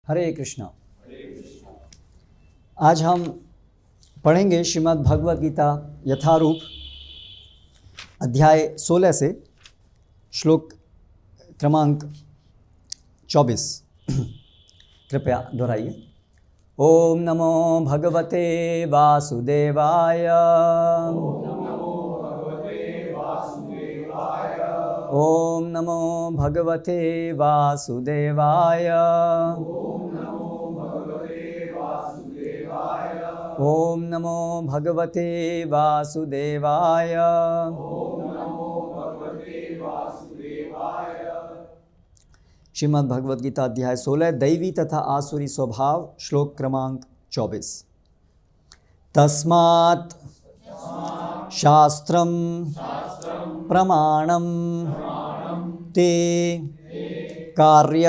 हरे कृष्णा। आज हम पढ़ेंगे श्रीमद् भगवद गीता यथारूप अध्याय 16 से श्लोक क्रमांक 24। कृपया दोहराइए। ओम नमो भगवते वासुदेवाय। ओम नमो भगवते वासुदेवाय। ओम नमो भगवते वासुदेवाय। श्रीमद् भगवद गीता अध्याय 16 दैवी तथा आसुरी स्वभाव श्लोक क्रमांक 24। तस्मात् शास्त्रं प्रमाणं ते कार्य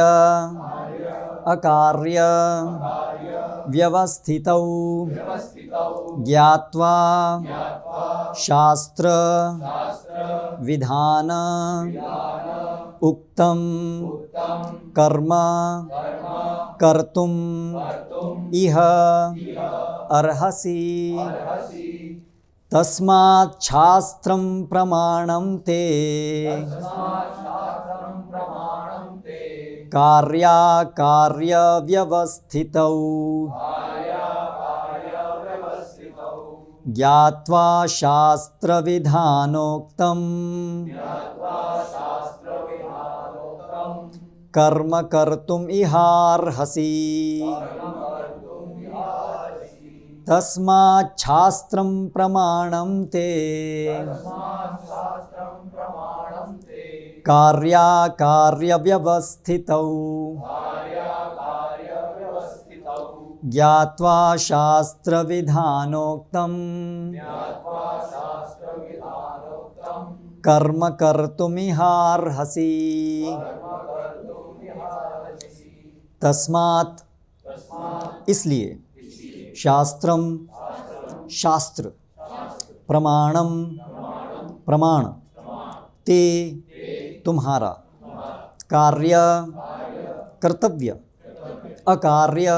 अकार्य व्यवस्थितौ ज्ञात्वा शास्त्र विधान उक्तं कर्म कर्तुम इह अर्हसि। तस्मात् शास्त्रं प्रमाणं ते कार्याकार्य व्यवस्थितौ ज्ञात्वा शास्त्र विधानोक्तं कर्म कर्तुम इहार्हसि। तस्मात् शास्त्रं प्रमाणं ते कार्याकार्य व्यवस्थितौ ज्ञात्वा शास्त्र विधानोक्तं कर्म कर्तुमिहार्हसि। तस्मात् इसलिए शास्त्रम शास्त्र प्रमाणम प्रमाण ते तुम्हारा कार्य कर्तव्य अकार्य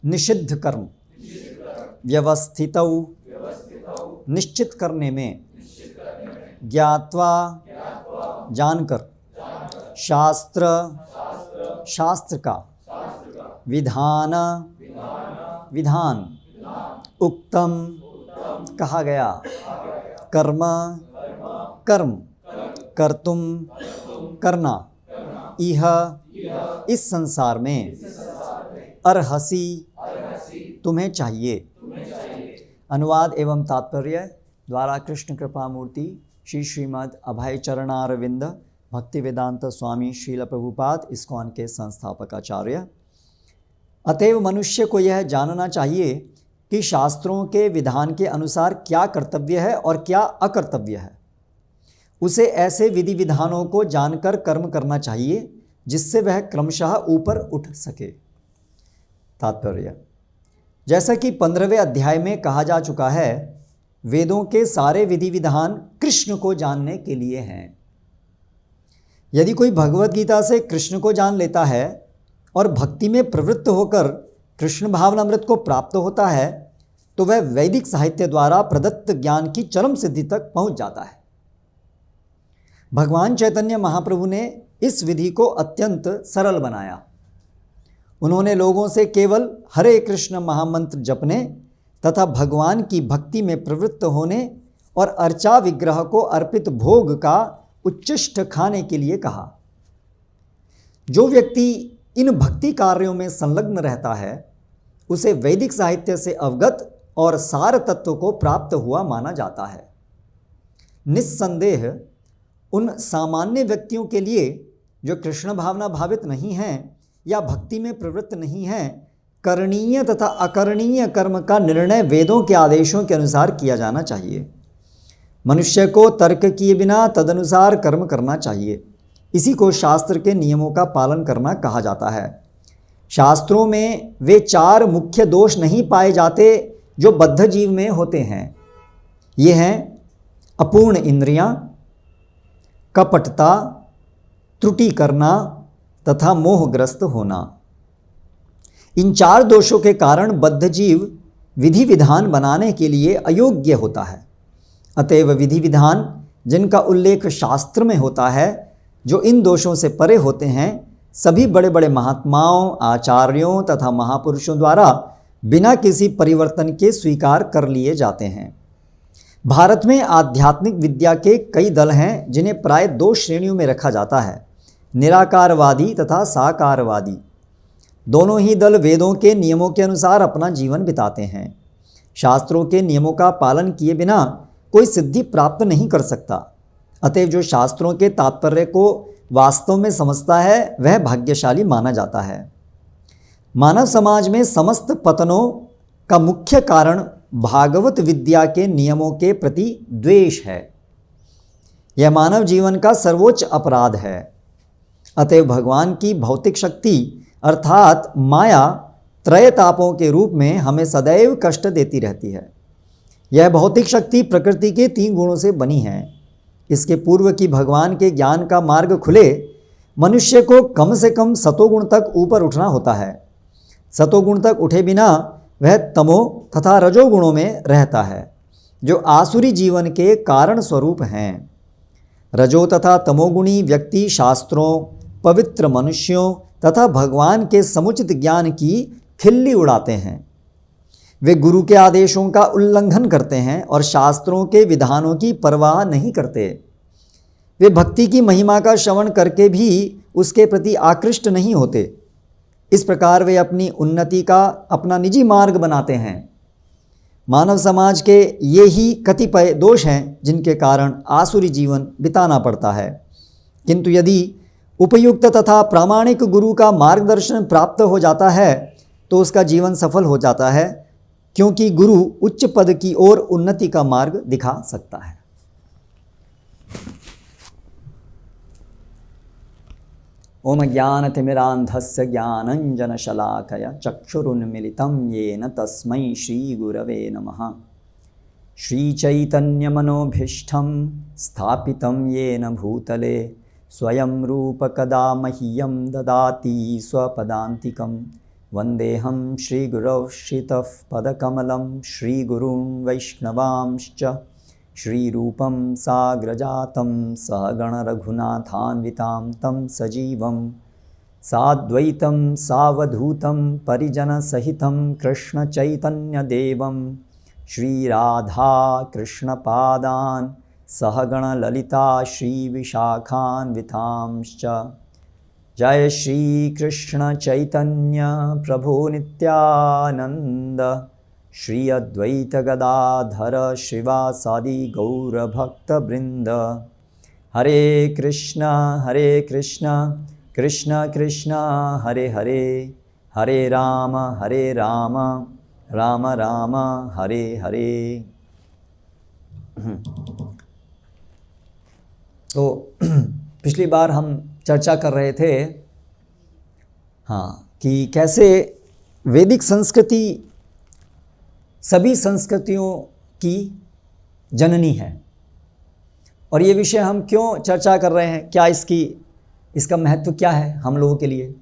निषिद्ध कर्म व्यवस्थितौ निश्चित करने में ज्ञात्वा जानकर शास्त्र शास्त्र का विधान विधान उक्तम कहा गया कर्म कर्म कर्तुम करना इह इस संसार में अर्हसि तुम्हें चाहिए। अनुवाद एवं तात्पर्य द्वारा कृष्ण कृपा मूर्ति श्री श्रीमद् अभय चरणारविंद भक्ति वेदांत स्वामी श्रील प्रभुपाद इस्कॉन के संस्थापक आचार्य। अतएव मनुष्य को यह जानना चाहिए कि शास्त्रों के विधान के अनुसार क्या कर्तव्य है और क्या अकर्तव्य है। उसे ऐसे विधि विधानों को जानकर कर्म करना चाहिए जिससे वह क्रमशः ऊपर उठ सके। तात्पर्य, जैसा कि 15वें अध्याय में कहा जा चुका है, वेदों के सारे विधि विधान कृष्ण को जानने के लिए हैं। यदि कोई भगवद गीता से कृष्ण को जान लेता है और भक्ति में प्रवृत्त होकर कृष्ण भावनामृत को प्राप्त होता है तो वह वैदिक साहित्य द्वारा प्रदत्त ज्ञान की चरम सिद्धि तक पहुंच जाता है। भगवान चैतन्य महाप्रभु ने इस विधि को अत्यंत सरल बनाया। उन्होंने लोगों से केवल हरे कृष्ण महामंत्र जपने तथा भगवान की भक्ति में प्रवृत्त होने और अर्चा विग्रह को अर्पित भोग का उच्चिष्ट खाने के लिए कहा। जो व्यक्ति इन भक्ति कार्यों में संलग्न रहता है उसे वैदिक साहित्य से अवगत और सार तत्व को प्राप्त हुआ माना जाता है। निस्संदेह उन सामान्य व्यक्तियों के लिए जो कृष्ण भावना भावित नहीं हैं या भक्ति में प्रवृत्त नहीं हैं, करणीय तथा अकरणीय कर्म का निर्णय वेदों के आदेशों के अनुसार किया जाना चाहिए। मनुष्य को तर्क किए बिना तदनुसार कर्म करना चाहिए। इसी को शास्त्र के नियमों का पालन करना कहा जाता है। शास्त्रों में वे 4 मुख्य दोष नहीं पाए जाते जो बद्ध जीव में होते हैं। ये हैं अपूर्ण इंद्रियां, कपटता, त्रुटि करना तथा मोहग्रस्त होना। इन 4 दोषों के कारण बद्ध जीव विधि विधान बनाने के लिए अयोग्य होता है। अतएव विधि विधान जिनका उल्लेख शास्त्र में होता है, जो इन दोषों से परे होते हैं, सभी बड़े बड़े महात्माओं, आचार्यों तथा महापुरुषों द्वारा बिना किसी परिवर्तन के स्वीकार कर लिए जाते हैं। भारत में आध्यात्मिक विद्या के कई दल हैं, जिन्हें प्राय 2 श्रेणियों में रखा जाता है, निराकारवादी तथा साकारवादी। दोनों ही दल वेदों के नियमों के अनुसार अपना जीवन बिताते हैं। शास्त्रों के नियमों का पालन किए बिना कोई सिद्धि प्राप्त नहीं कर सकता। अतएव जो शास्त्रों के तात्पर्य को वास्तव में समझता है, वह भाग्यशाली माना जाता है। मानव समाज में समस्त पतनों का मुख्य कारण भागवत विद्या के नियमों के प्रति द्वेष है। यह मानव जीवन का सर्वोच्च अपराध है। अतएव भगवान की भौतिक शक्ति अर्थात माया त्रय तापों के रूप में हमें सदैव कष्ट देती रहती है। यह भौतिक शक्ति प्रकृति के 3 गुणों से बनी है। इसके पूर्व की भगवान के ज्ञान का मार्ग खुले, मनुष्य को कम से कम सतोगुण तक ऊपर उठना होता है। सतोगुण तक उठे बिना वह तमो तथा रजोगुणों में रहता है, जो आसुरी जीवन के कारण स्वरूप हैं। रजो तथा तमोगुणी व्यक्ति शास्त्रों, पवित्र मनुष्यों तथा भगवान के समुचित ज्ञान की खिल्ली उड़ाते हैं। वे गुरु के आदेशों का उल्लंघन करते हैं और शास्त्रों के विधानों की परवाह नहीं करते। वे भक्ति की महिमा का श्रवण करके भी उसके प्रति आकृष्ट नहीं होते। इस प्रकार वे अपनी उन्नति का अपना निजी मार्ग बनाते हैं। मानव समाज के ये ही कतिपय दोष हैं जिनके कारण आसुरी जीवन बिताना पड़ता है। किंतु यदि उपयुक्त तथा प्रामाणिक गुरु का मार्गदर्शन प्राप्त हो जाता है तो उसका जीवन सफल हो जाता है, क्योंकि गुरु उच्च पद की ओर उन्नति का मार्ग दिखा सकता है। ओम ज्ञानतिमिरान्धस्य ज्ञानञ्जनशलाकया चक्षुरुन्मिलितं येन तस्मै श्रीगुरवे नमः। श्रीचैतन्यमनोभीष्टं स्थापितं येन भूतले स्वयं रूपकदा मह्यं ददाति स्वपदान्तिकं। वन्देऽहं श्रीगुरौ श्रितः पदकमलं श्रीगुरून् वैष्णवांश्च। श्रीरूपं साग्रजातं सहगणरघुनाथान्वितां तं सजीवं साद्वैतं सावधूतं परिजनसहितं कृष्णचैतन्यदेवं श्रीराधा कृष्णपादान् सहगणललिता श्रीविशाखान्वितांश्च। जय श्री कृष्ण चैतन्य प्रभु नित्यानंद श्री अद्वैत गदाधर श्रीवासादि गौरभक्तवृंद। हरे कृष्ण कृष्ण कृष्ण हरे हरे, हरे राम राम राम हरे हरे। तो पिछली बार हम चर्चा कर रहे थे कि कैसे वैदिक संस्कृति सभी संस्कृतियों की जननी है। और ये विषय हम क्यों चर्चा कर रहे हैं, क्या इसका महत्व क्या है हम लोगों के लिए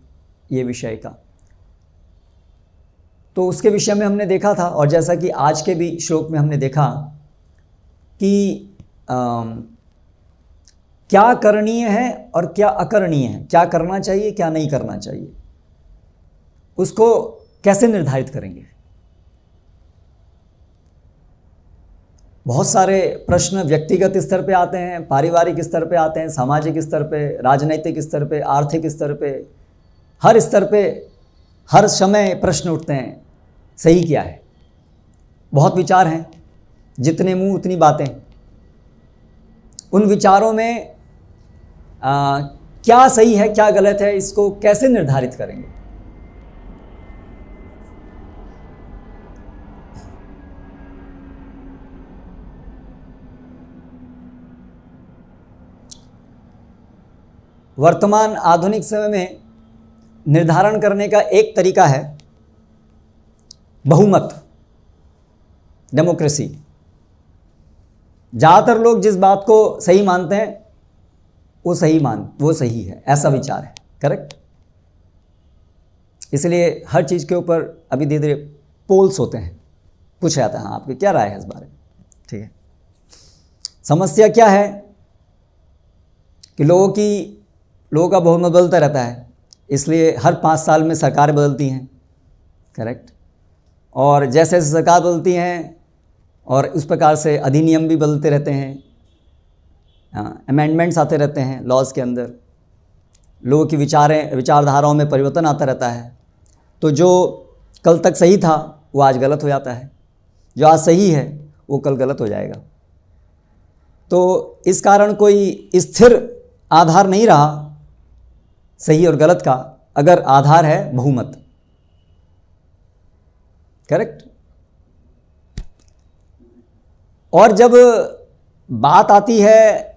ये विषय का, तो उसके विषय में हमने देखा था। और जैसा कि आज के भी श्लोक में हमने देखा कि क्या करणीय है और क्या अकरणीय है, क्या करना चाहिए क्या नहीं करना चाहिए, उसको कैसे निर्धारित करेंगे। बहुत सारे प्रश्न व्यक्तिगत स्तर पे आते हैं, पारिवारिक स्तर पे आते हैं, सामाजिक स्तर पे, राजनैतिक स्तर पे, आर्थिक स्तर पे, हर स्तर पे हर समय प्रश्न उठते हैं, सही क्या है। बहुत विचार हैं, जितने मुंह उतनी बातें। उन विचारों में क्या सही है क्या गलत है, इसको कैसे निर्धारित करेंगे। वर्तमान आधुनिक समय में निर्धारण करने का एक तरीका है बहुमत, डेमोक्रेसी। ज़्यादातर लोग जिस बात को सही मानते हैं वो सही है, ऐसा विचार है। करेक्ट। इसलिए हर चीज़ के ऊपर अभी धीरे धीरे पोल्स होते हैं, पूछा जाता है हाँ आपकी क्या राय है इस बारे में। ठीक है, समस्या क्या है कि लोगों का बहुमत बदलता रहता है, इसलिए हर 5 साल में सरकार बदलती हैं, करेक्ट। और जैसे जैसे सरकार बदलती हैं और उस प्रकार से अधिनियम भी बदलते रहते हैं, अमेंडमेंट्स आते रहते हैं लॉज के अंदर, लोगों की विचारधाराओं में परिवर्तन आता रहता है। तो जो कल तक सही था वो आज गलत हो जाता है, जो आज सही है वो कल गलत हो जाएगा। तो इस कारण कोई स्थिर आधार नहीं रहा सही और गलत का, अगर आधार है बहुमत, करेक्ट। और जब बात आती है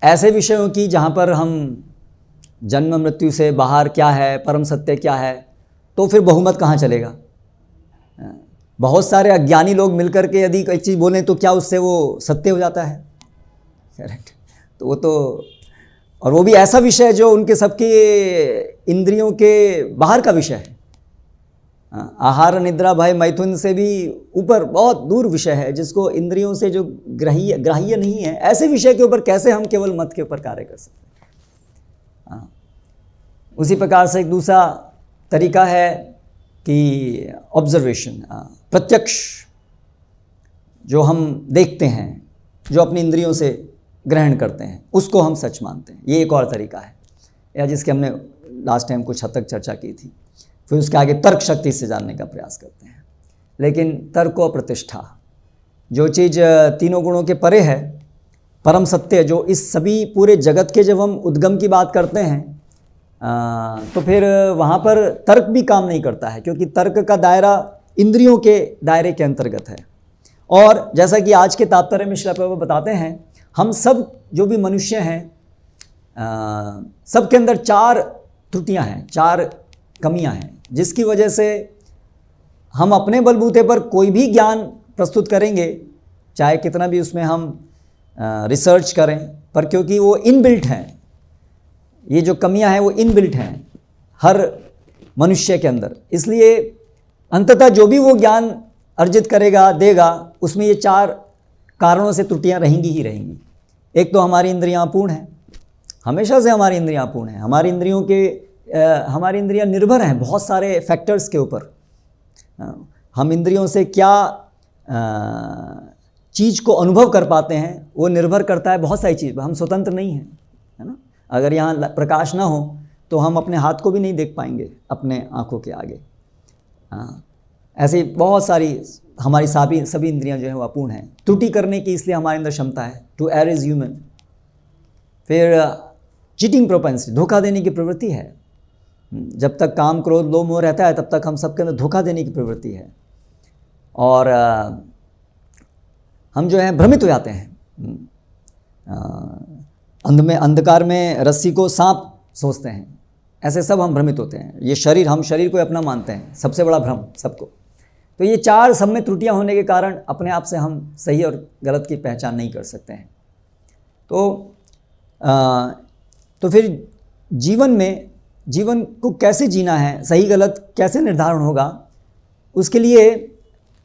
ऐसे विषयों की जहाँ पर हम जन्म मृत्यु से बाहर क्या है, परम सत्य क्या है, तो फिर बहुमत कहाँ चलेगा। बहुत सारे अज्ञानी लोग मिलकर के यदि कोई चीज़ बोलें तो क्या उससे वो सत्य हो जाता है, करेक्ट। तो वो तो, और वो भी ऐसा विषय जो उनके सबके इंद्रियों के बाहर का विषय है, आहार निद्रा भय मैथुन से भी ऊपर बहुत दूर विषय है, जिसको इंद्रियों से जो ग्राह्य नहीं है, ऐसे विषय के ऊपर कैसे हम केवल मत के ऊपर कार्य कर सकते हैं। उसी प्रकार से एक दूसरा तरीका है कि ऑब्जर्वेशन, प्रत्यक्ष जो हम देखते हैं, जो अपनी इंद्रियों से ग्रहण करते हैं, उसको हम सच मानते हैं। ये एक और तरीका है, या जिसके हमने लास्ट टाइम कुछ हद तक चर्चा की थी। फिर उसके आगे तर्क शक्ति से जानने का प्रयास करते हैं, लेकिन तर्क और प्रतिष्ठा, जो चीज़ तीनों गुणों के परे है, परम सत्य, जो इस सभी पूरे जगत के जब हम उद्गम की बात करते हैं तो फिर वहाँ पर तर्क भी काम नहीं करता है, क्योंकि तर्क का दायरा इंद्रियों के दायरे के अंतर्गत है। और जैसा कि आज के तात्पर्य में श्रील प्रभुपाद बताते हैं, हम सब जो भी मनुष्य हैं, सब के अंदर 4 त्रुटियां हैं, 4 कमियां हैं, जिसकी वजह से हम अपने बलबूते पर कोई भी ज्ञान प्रस्तुत करेंगे, चाहे कितना भी उसमें हम रिसर्च करें, पर क्योंकि वो इनबिल्ट हैं, ये जो कमियां हैं वो इनबिल्ट हैं हर मनुष्य के अंदर, इसलिए अंततः जो भी वो ज्ञान अर्जित करेगा, देगा, उसमें ये 4 कारणों से त्रुटियां रहेंगी ही रहेंगी। एक तो हमारी इंद्रियां अपूर्ण हैं, हमेशा से हमारी इंद्रियां अपूर्ण हैं। हमारी इंद्रियां निर्भर हैं बहुत सारे फैक्टर्स के ऊपर। हम इंद्रियों से क्या चीज़ को अनुभव कर पाते हैं वो निर्भर करता है बहुत सारी चीज़, हम स्वतंत्र नहीं हैं, है ना। अगर यहाँ प्रकाश ना हो तो हम अपने हाथ को भी नहीं देख पाएंगे अपने आँखों के आगे। ऐसे बहुत सारी हमारी सभी इंद्रियां जो है वो अपूर्ण हैं, त्रुटि करने की इसलिए हमारे अंदर क्षमता है, टू एयर इज़ ह्यूमन। फिर चीटिंग प्रोपेंसिटी, धोखा देने की प्रवृत्ति है। जब तक काम क्रोध लोभ मोह रहता है तब तक हम सबके अंदर धोखा देने की प्रवृत्ति है, और हम जो है भ्रमित हो जाते हैं। अंधकार में रस्सी को सांप सोचते हैं, ऐसे सब हम भ्रमित होते हैं। ये शरीर, हम शरीर को अपना मानते हैं, सबसे बड़ा भ्रम सबको। तो ये 4 सब में त्रुटियां होने के कारण अपने आप से हम सही और गलत की पहचान नहीं कर सकते हैं। तो फिर जीवन को कैसे जीना है, सही गलत कैसे निर्धारण होगा, उसके लिए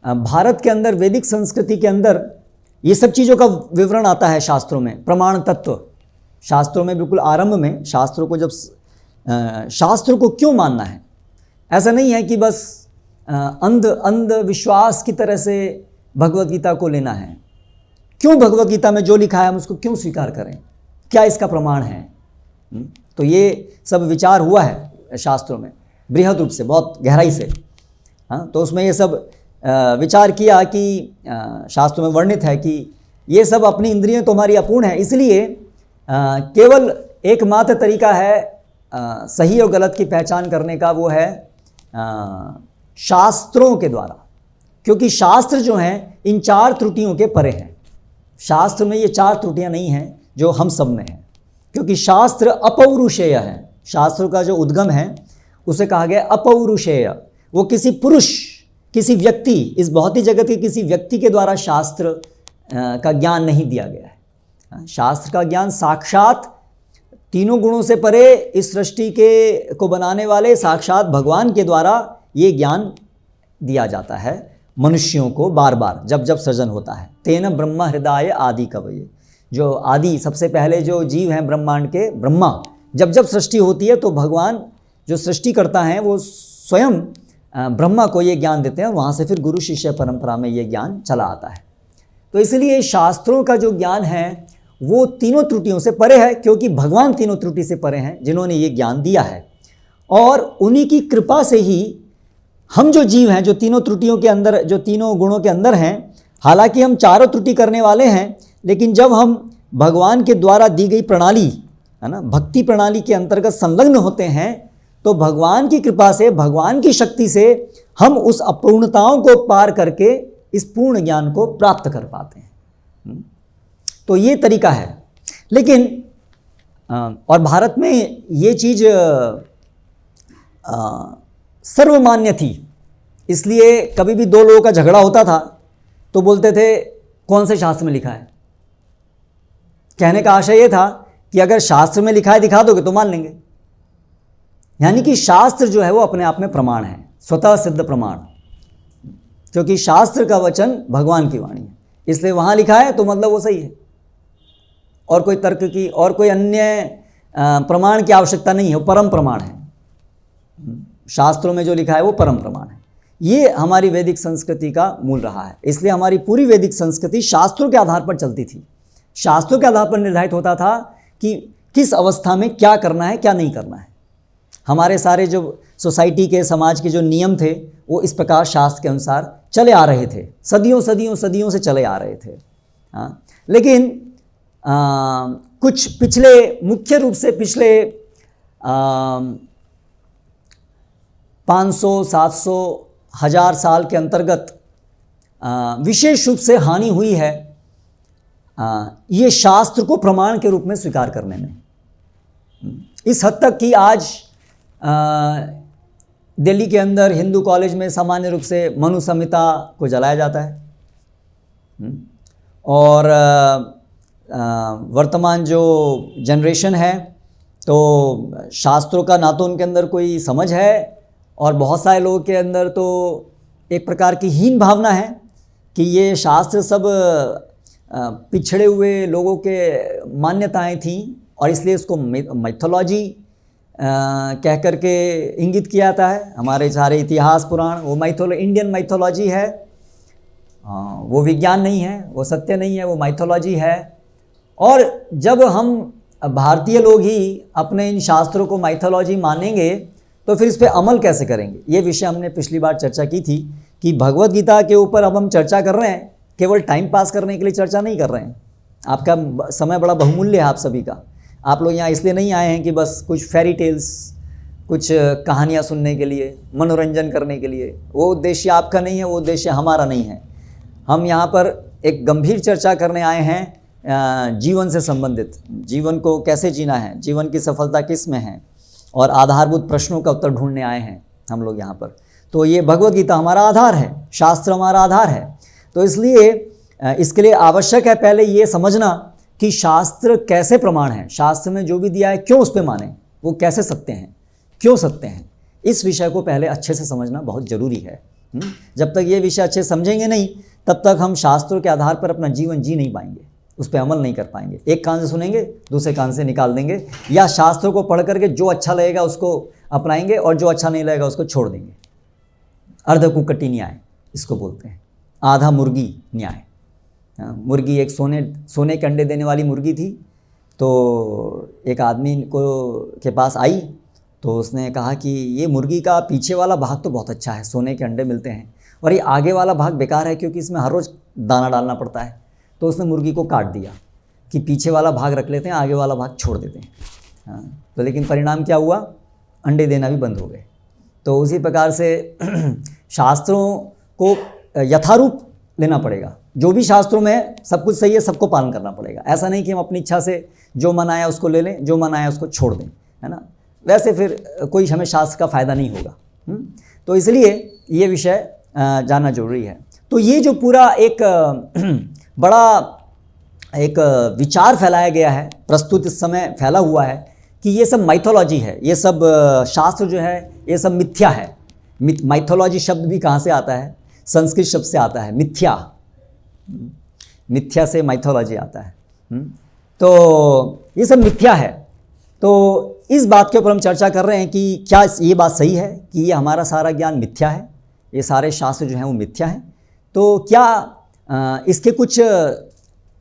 भारत के अंदर, वैदिक संस्कृति के अंदर ये सब चीज़ों का विवरण आता है शास्त्रों में। प्रमाण तत्व शास्त्रों में, बिल्कुल आरंभ में शास्त्रों को जब शास्त्र को क्यों मानना है, ऐसा नहीं है कि बस अंध विश्वास की तरह से भगवत गीता को लेना है। क्यों भगवत गीता में जो लिखा है हम उसको क्यों स्वीकार करें, क्या इसका प्रमाण है। तो ये सब विचार हुआ है शास्त्रों में बृहद रूप से, बहुत गहराई से। हाँ, तो उसमें ये सब विचार किया कि शास्त्रों में वर्णित है कि ये सब अपनी इंद्रियां तो हमारी अपूर्ण है, इसलिए केवल एकमात्र तरीका है सही और गलत की पहचान करने का, वो है शास्त्रों के द्वारा। क्योंकि शास्त्र जो हैं इन 4 त्रुटियों के परे हैं। शास्त्र में ये 4 त्रुटियां नहीं हैं जो हम सब में हैं, क्योंकि शास्त्र अपौरुषेय है। शास्त्र का जो उद्गम है उसे कहा गया अपौरुषेय। वो किसी पुरुष, किसी व्यक्ति, इस भौतिक जगत के किसी व्यक्ति के द्वारा शास्त्र का ज्ञान नहीं दिया गया है। शास्त्र का ज्ञान साक्षात तीनों गुणों से परे इस सृष्टि के को बनाने वाले साक्षात भगवान के द्वारा ये ज्ञान दिया जाता है मनुष्यों को बार बार जब जब सृजन होता है। तेन ब्रह्म हृदय आदि कवये, जो आदि सबसे पहले जो जीव हैं ब्रह्मांड के ब्रह्मा, जब जब सृष्टि होती है तो भगवान जो सृष्टि करता है वो स्वयं ब्रह्मा को ये ज्ञान देते हैं और वहाँ से फिर गुरु शिष्य परंपरा में ये ज्ञान चला आता है। तो इसलिए शास्त्रों का जो ज्ञान है वो तीनों त्रुटियों से परे है, क्योंकि भगवान तीनों त्रुटि से परे हैं जिन्होंने ये ज्ञान दिया है। और उन्हीं की कृपा से ही हम जो जीव हैं, जो तीनों त्रुटियों के अंदर, जो तीनों गुणों के अंदर हैं, हालांकि हम चारों त्रुटि करने वाले हैं, लेकिन जब हम भगवान के द्वारा दी गई प्रणाली है ना, भक्ति प्रणाली के अंतर्गत संलग्न होते हैं तो भगवान की कृपा से, भगवान की शक्ति से हम उस अपूर्णताओं को पार करके इस पूर्ण ज्ञान को प्राप्त कर पाते हैं। तो ये तरीका है। लेकिन और भारत में ये चीज़ सर्वमान्य थी, इसलिए कभी भी दो लोगों का झगड़ा होता था तो बोलते थे कौन से शास्त्र में लिखा है। कहने का आशय ये था कि अगर शास्त्र में लिखा है दिखा दोगे तो मान लेंगे। यानी कि शास्त्र जो है वो अपने आप में प्रमाण है, स्वतः सिद्ध प्रमाण, क्योंकि शास्त्र का वचन भगवान की वाणी है, इसलिए वहाँ लिखा है तो मतलब वो सही है। और कोई तर्क की और कोई अन्य प्रमाण की आवश्यकता नहीं है, वो परम प्रमाण है। शास्त्रों में जो लिखा है वो परम प्रमाण है। ये हमारी वैदिक संस्कृति का मूल रहा है। इसलिए हमारी पूरी वैदिक संस्कृति शास्त्रों के आधार पर चलती थी। शास्त्रों के आधार पर निर्धारित होता था कि किस अवस्था में क्या करना है, क्या नहीं करना है। हमारे सारे जो सोसाइटी के, समाज के जो नियम थे वो इस प्रकार शास्त्र के अनुसार चले आ रहे थे, सदियों सदियों सदियों से चले आ रहे थे। हाँ, लेकिन कुछ पिछले, मुख्य रूप से पिछले 500, 700, 1000 साल के अंतर्गत विशेष रूप से हानि हुई है ये शास्त्र को प्रमाण के रूप में स्वीकार करने में। इस हद तक कि आज दिल्ली के अंदर हिंदू कॉलेज में सामान्य रूप से मनु संहिता को जलाया जाता है। और वर्तमान जो जनरेशन है तो शास्त्रों का ना तो उनके अंदर कोई समझ है, और बहुत सारे लोगों के अंदर तो एक प्रकार की हीन भावना है कि ये शास्त्र सब पिछड़े हुए लोगों के मान्यताएं थीं और इसलिए उसको माइथोलॉजी कह कर के इंगित किया जाता है। हमारे सारे इतिहास पुराण वो इंडियन माइथोलॉजी है, वो विज्ञान नहीं है, वो सत्य नहीं है, वो माइथोलॉजी है। और जब हम भारतीय लोग ही अपने इन शास्त्रों को माइथोलॉजी मानेंगे तो फिर इस पर अमल कैसे करेंगे। ये विषय हमने पिछली बार चर्चा की थी कि भगवत गीता के ऊपर अब हम चर्चा कर रहे हैं, केवल टाइम पास करने के लिए चर्चा नहीं कर रहे हैं। आपका समय बड़ा बहुमूल्य है आप सभी का। आप लोग यहाँ इसलिए नहीं आए हैं कि बस कुछ फेरी टेल्स, कुछ कहानियाँ सुनने के लिए, मनोरंजन करने के लिए। वो उद्देश्य आपका नहीं है, वो उद्देश्य हमारा नहीं है। हम यहाँ पर एक गंभीर चर्चा करने आए हैं जीवन से संबंधित, जीवन को कैसे जीना है, जीवन की सफलता किस में है, और आधारभूत प्रश्नों का उत्तर ढूंढने आए हैं हम लोग यहाँ पर। तो ये भगवत गीता हमारा आधार है, शास्त्र हमारा आधार है। तो इसलिए इसके लिए आवश्यक है पहले ये समझना कि शास्त्र कैसे प्रमाण है, शास्त्र में जो भी दिया है क्यों उस पर माने, वो कैसे सत्य हैं, क्यों सत्य हैं। इस विषय को पहले अच्छे से समझना बहुत ज़रूरी है। जब तक ये विषय अच्छे समझेंगे नहीं तब तक हम शास्त्रों के आधार पर अपना जीवन जी नहीं पाएंगे, उस पर अमल नहीं कर पाएंगे। एक कान से सुनेंगे, दूसरे कान से निकाल देंगे, या शास्त्रों को पढ़ करके जो अच्छा लगेगा उसको अपनाएंगे और जो अच्छा नहीं लगेगा उसको छोड़ देंगे। अर्धकुक्कटी न्याय इसको बोलते हैं, आधा मुर्गी न्याय। मुर्गी एक सोने के अंडे देने वाली मुर्गी थी। तो एक आदमी को के पास आई तो उसने कहा कि ये मुर्गी का पीछे वाला भाग तो बहुत अच्छा है, सोने के अंडे मिलते हैं, और ये आगे वाला भाग बेकार है क्योंकि इसमें हर रोज़ दाना डालना पड़ता है। तो उसने मुर्गी को काट दिया कि पीछे वाला भाग रख लेते हैं, आगे वाला भाग छोड़ देते हैं। हाँ, तो लेकिन परिणाम क्या हुआ, अंडे देना भी बंद हो गए। तो उसी प्रकार से शास्त्रों को यथारूप लेना पड़ेगा। जो भी शास्त्रों में सब कुछ सही है सबको पालन करना पड़ेगा। ऐसा नहीं कि हम अपनी इच्छा से जो मन आया उसको ले लें, जो मन आया उसको छोड़ दें, है ना। वैसे फिर कोई हमें शास्त्र का फ़ायदा नहीं होगा। तो इसलिए ये विषय जानना जरूरी है। तो ये जो पूरा एक बड़ा एक विचार फैलाया गया है, प्रस्तुत इस समय फैला हुआ है कि ये सब माइथोलॉजी है, ये सब शास्त्र जो है ये सब मिथ्या है। माइथोलॉजी शब्द भी कहाँ से आता है? संस्कृत शब्द से आता है, मिथ्या। मिथ्या से माइथोलॉजी आता है। तो ये सब मिथ्या है। तो इस बात के ऊपर हम चर्चा कर रहे हैं कि क्या ये बात सही है कि ये हमारा सारा ज्ञान मिथ्या है, ये सारे शास्त्र जो हैं वो मिथ्या हैं। तो क्या इसके कुछ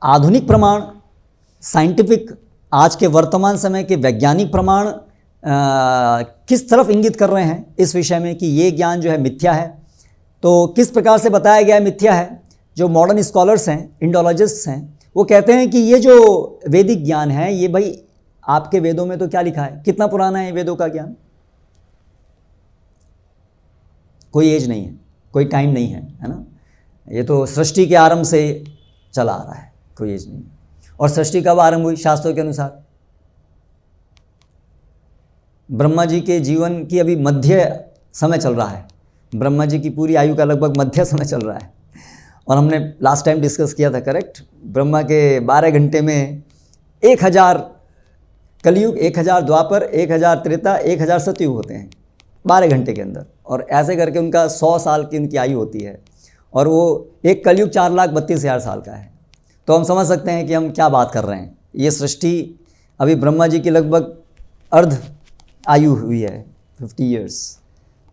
आधुनिक प्रमाण, साइंटिफिक, आज के वर्तमान समय के वैज्ञानिक प्रमाण किस तरफ इंगित कर रहे हैं इस विषय में कि ये ज्ञान जो है मिथ्या है? तो किस प्रकार से बताया गया है मिथ्या है? जो मॉडर्न स्कॉलर्स हैं, इंडोलॉजिस्ट्स हैं, वो कहते हैं कि ये जो वैदिक ज्ञान है, ये भाई आपके वेदों में तो क्या लिखा है? कितना पुराना है वेदों का ज्ञान? कोई एज नहीं है, कोई टाइम नहीं है ना? ये तो सृष्टि के आरंभ से चला आ रहा है, कोई एज नहीं है। और सृष्टि कब आरंभ हुई शास्त्रों के अनुसार? ब्रह्मा जी के जीवन की अभी मध्य समय चल रहा है। ब्रह्मा जी की पूरी आयु का लगभग मध्य समय चल रहा है। और हमने लास्ट टाइम डिस्कस किया था, करेक्ट? ब्रह्मा के 12 घंटे में 1000 कलयुग, 1000 द्वापर, 1000 त्रेता, 1000 सतयुग होते हैं 12 घंटे के अंदर। और ऐसे करके उनका 100 साल की उनकी आयु होती है। और वो एक कलयुग 4,32,000 साल का है। तो हम समझ सकते हैं कि हम क्या बात कर रहे हैं। ये सृष्टि अभी ब्रह्मा जी की लगभग अर्ध आयु हुई है, 50 ईयर्स।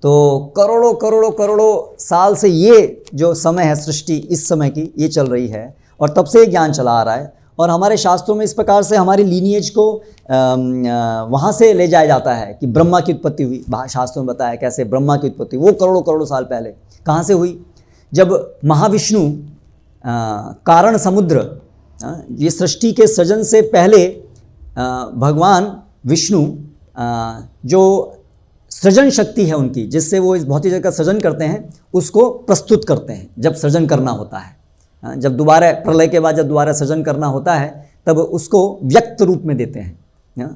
तो करोड़ों करोड़ों करोड़ों साल से ये जो समय है सृष्टि इस समय की, ये चल रही है। और तब से ये ज्ञान चला आ रहा है। और हमारे शास्त्रों में इस प्रकार से हमारी लीनिएज को वहाँ से ले जाया जाता है कि ब्रह्मा की उत्पत्ति हुई। शास्त्रों में बताया कैसे ब्रह्मा की उत्पत्ति, वो करोड़ों करोड़ों साल पहले कहाँ से हुई? जब महाविष्णु कारण समुद्र, ये सृष्टि के सृजन से पहले भगवान विष्णु जो सृजन शक्ति है उनकी, जिससे वो इस भौतिक जगत का सृजन करते हैं, उसको प्रस्तुत करते हैं जब सृजन करना होता है। जब दोबारा प्रलय के बाद जब दोबारा सृजन करना होता है तब उसको व्यक्त रूप में देते हैं।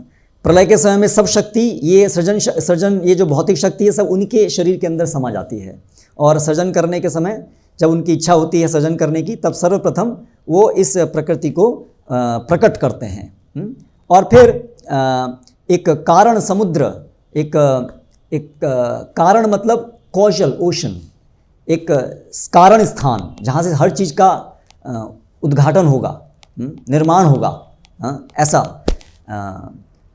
प्रलय के समय में सब शक्ति, ये सृजन ये जो भौतिक शक्ति है सब उनके शरीर के अंदर समा जाती है। और सृजन करने के समय जब उनकी इच्छा होती है सृजन करने की, तब सर्वप्रथम वो इस प्रकृति को प्रकट करते हैं। और फिर एक कारण समुद्र, एक कारण मतलब कॉजल ओशन, एक कारण स्थान जहाँ से हर चीज़ का उद्घाटन होगा, निर्माण होगा। ऐसा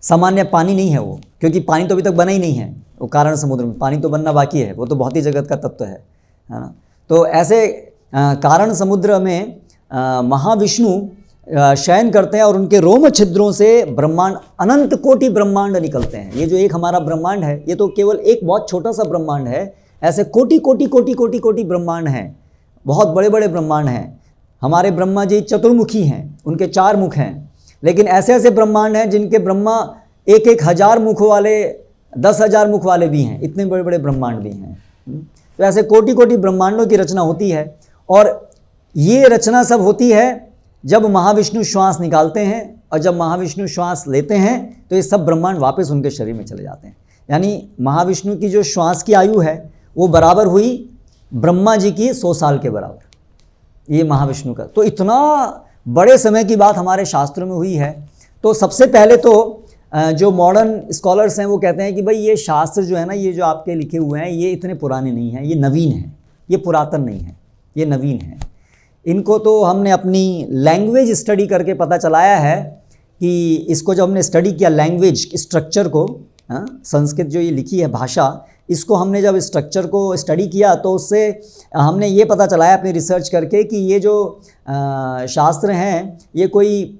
सामान्य पानी नहीं है वो, क्योंकि पानी तो अभी तक बना ही नहीं है। वो कारण समुद्र में पानी तो बनना बाकी है, वो तो भौतिक जगत का तत्व है ना। तो ऐसे कारण समुद्र में महाविष्णु शयन करते हैं और उनके रोम छिद्रों से ब्रह्मांड, अनंत कोटि ब्रह्मांड निकलते हैं। ये जो एक हमारा ब्रह्मांड है, ये तो केवल एक बहुत छोटा सा ब्रह्मांड है। ऐसे कोटि कोटि कोटि कोटि कोटि ब्रह्मांड हैं, बहुत बड़े बड़े ब्रह्मांड हैं। हमारे ब्रह्मा जी चतुर्मुखी हैं, उनके 4 मुख हैं। लेकिन ऐसे ऐसे ब्रह्मांड हैं जिनके ब्रह्मा 1,000 मुख वाले, 10,000 मुख वाले भी हैं। इतने बड़े बड़े ब्रह्मांड भी हैं। तो ऐसे कोटि कोटि ब्रह्मांडों की रचना होती है। और ये रचना सब होती है जब महाविष्णु श्वास निकालते हैं, और जब महाविष्णु श्वास लेते हैं तो ये सब ब्रह्मांड वापस उनके शरीर में चले जाते हैं। यानी महाविष्णु की जो श्वास की आयु है वो बराबर हुई ब्रह्मा जी की 100 साल के बराबर, ये महाविष्णु का। तो इतना बड़े समय की बात हमारे शास्त्रों में हुई है। तो सबसे पहले तो जो मॉडर्न स्कॉलर्स हैं वो कहते हैं कि भाई ये शास्त्र जो है ना, ये जो आपके लिखे हुए हैं, ये इतने पुराने नहीं हैं, ये नवीन हैं, ये पुरातन नहीं है, ये नवीन है। इनको तो हमने अपनी लैंग्वेज स्टडी करके पता चलाया है कि इसको जब हमने स्टडी किया लैंग्वेज स्ट्रक्चर को, संस्कृत जो ये लिखी है भाषा, इसको हमने जब स्ट्रक्चर को स्टडी किया तो उससे हमने ये पता चलाया अपनी रिसर्च करके कि ये जो शास्त्र हैं ये कोई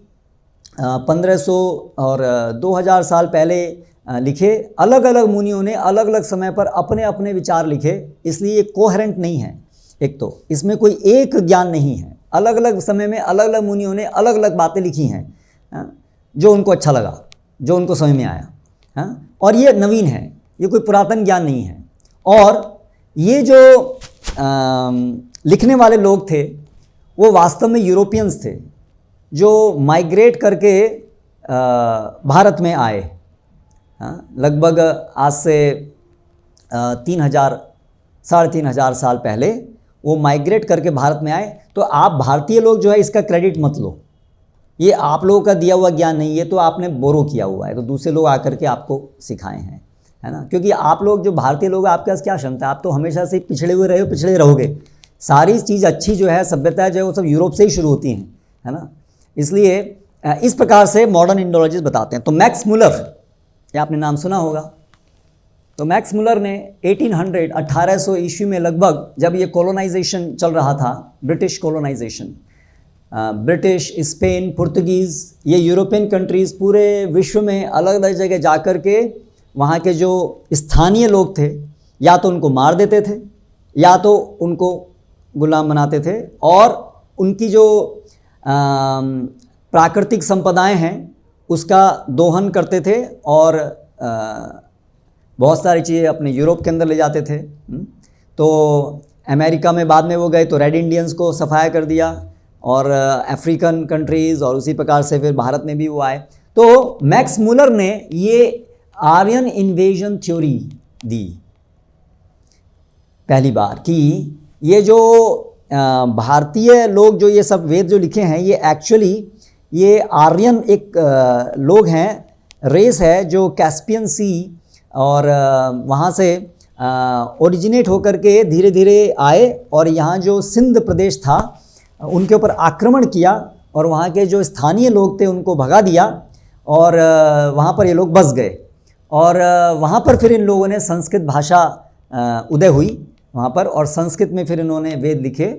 1500 और 2000 साल पहले लिखे। अलग अलग मुनियों ने अलग अलग समय पर अपने अपने विचार लिखे, इसलिए ये कोहेरेंट नहीं है। एक तो इसमें कोई एक ज्ञान नहीं है, अलग अलग समय में अलग अलग मुनियों ने अलग अलग बातें लिखी हैं जो उनको अच्छा लगा, जो उनको समझ में आया। और ये नवीन है, ये कोई पुरातन ज्ञान नहीं है। और ये जो लिखने वाले लोग थे वो वास्तव में यूरोपियंस थे जो माइग्रेट करके भारत में आए। लगभग आज से 3000 साढ़े 3000 साल पहले वो माइग्रेट करके भारत में आए। तो आप भारतीय लोग जो है इसका क्रेडिट मत लो, ये आप लोगों का दिया हुआ ज्ञान नहीं, ये तो आपने बोरो किया हुआ है, तो दूसरे लोग आकर के आपको सिखाए हैं, है ना। क्योंकि आप लोग जो भारतीय लोग हैं, आपके पास क्या क्षमता है, आप तो हमेशा से पिछड़े हुए रहे हो, पिछड़े रहोगे। सारी चीज़ अच्छी जो है, सभ्यता जो है, वो सब यूरोप से ही शुरू होती हैं, है ना। इसलिए इस प्रकार से मॉडर्न इंडोलॉजिस्ट बताते हैं। तो मैक्स मुलर, ये आपने नाम सुना होगा। तो मैक्स मुलर ने 1800 ईस्वी में लगभग, जब ये कॉलोनाइजेशन चल रहा था, ब्रिटिश कॉलोनाइजेशन, ब्रिटिश, स्पेन, पुर्तगीज़, ये यूरोपियन कंट्रीज़ पूरे विश्व में अलग अलग जगह जा कर के वहाँ के जो स्थानीय लोग थे, या तो उनको मार देते थे या तो उनको गुलाम बनाते थे, और उनकी जो प्राकृतिक संपदाएं हैं उसका दोहन करते थे, और बहुत सारी चीज़ें अपने यूरोप के अंदर ले जाते थे। तो अमेरिका में बाद में वो गए तो रेड इंडियंस को सफाया कर दिया, और अफ्रीकन कंट्रीज़, और उसी प्रकार से फिर भारत में भी वो आए। तो मैक्स मुलर ने ये आर्यन इन्वेजन थ्योरी दी पहली बार, कि ये जो भारतीय लोग जो ये सब वेद जो लिखे हैं, ये एक्चुअली ये आर्यन एक लोग हैं, रेस है, जो कैस्पियन सी और वहाँ से ओरिजिनेट होकर के धीरे धीरे आए, और यहाँ जो सिंध प्रदेश था उनके ऊपर आक्रमण किया, और वहाँ के जो स्थानीय लोग थे उनको भगा दिया, और वहाँ पर ये लोग बस गए। और वहाँ पर फिर इन लोगों ने संस्कृत भाषा उदय हुई वहाँ पर, और संस्कृत में फिर इन्होंने वेद लिखे।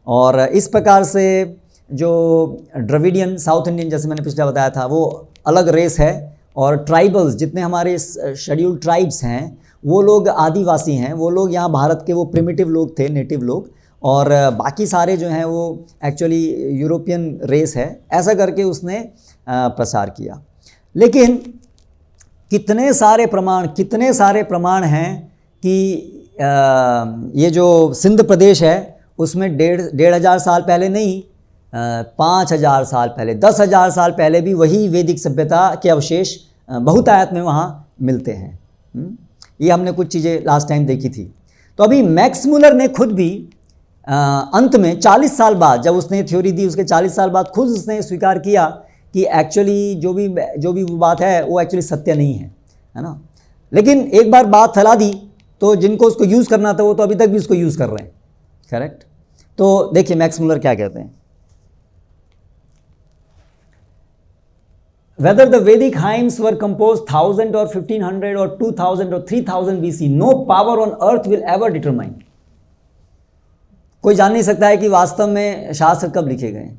और इस प्रकार से जो द्रविडियन, साउथ इंडियन, जैसे मैंने पिछले बताया था, वो अलग रेस है। और ट्राइबल्स, जितने हमारे शेड्यूल्ड ट्राइब्स हैं, वो लोग आदिवासी हैं, वो लोग यहाँ भारत के वो प्रिमिटिव लोग थे, नेटिव लोग, और बाकी सारे जो हैं वो एक्चुअली यूरोपियन रेस है। ऐसा करके उसने प्रसार किया। लेकिन कितने सारे प्रमाण हैं कि ये जो सिंध प्रदेश है उसमें 1,500 साल पहले नहीं, 5,000 साल पहले, 10,000 साल पहले भी वही वैदिक सभ्यता के अवशेष बहुतायत में वहाँ मिलते हैं। ये हमने कुछ चीज़ें लास्ट टाइम देखी थी। तो अभी मैक्स मुलर ने खुद भी अंत में 40 साल बाद, जब उसने थ्योरी दी, उसके 40 साल बाद खुद उसने स्वीकार किया कि एक्चुअली जो भी वो बात है वो एक्चुअली सत्य नहीं है ना। लेकिन एक बार बात फैला दी तो जिनको उसको यूज़ करना था वो तो अभी तक भी उसको यूज़ कर रहे हैं, करेक्ट। तो देखिए मैक्स मुलर क्या कहते हैं। Whether the Vedic hymns were composed 1000 or 1500 or 2000 or 3000 BC, no power on earth will ever determine. कोई जान नहीं सकता है कि वास्तव में शास्त्र कब लिखे गए,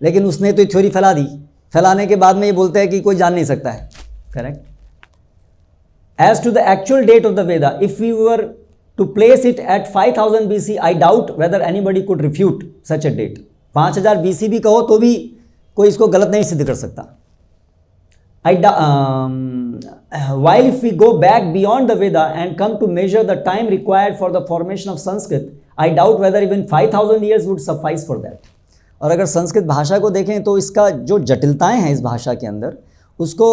लेकिन उसने तो थ्योरी फैला दी। फैलाने के बाद में ये बोलते हैं कि कोई जान नहीं सकता है, correct. As to the actual date of the Veda, if we were to place it at 5000 BC, I doubt whether anybody could refute such a date. 5000 BC भी कहो तो भी कोई इसको गलत नहीं सिद्ध कर सकता। While if we go back beyond the Veda and come to measure the time required for the formation of Sanskrit, I doubt whether even 5000 years would suffice for that. और अगर संस्कृत भाषा को देखें तो इसका जो जटिलताएं हैं इस भाषा के अंदर, उसको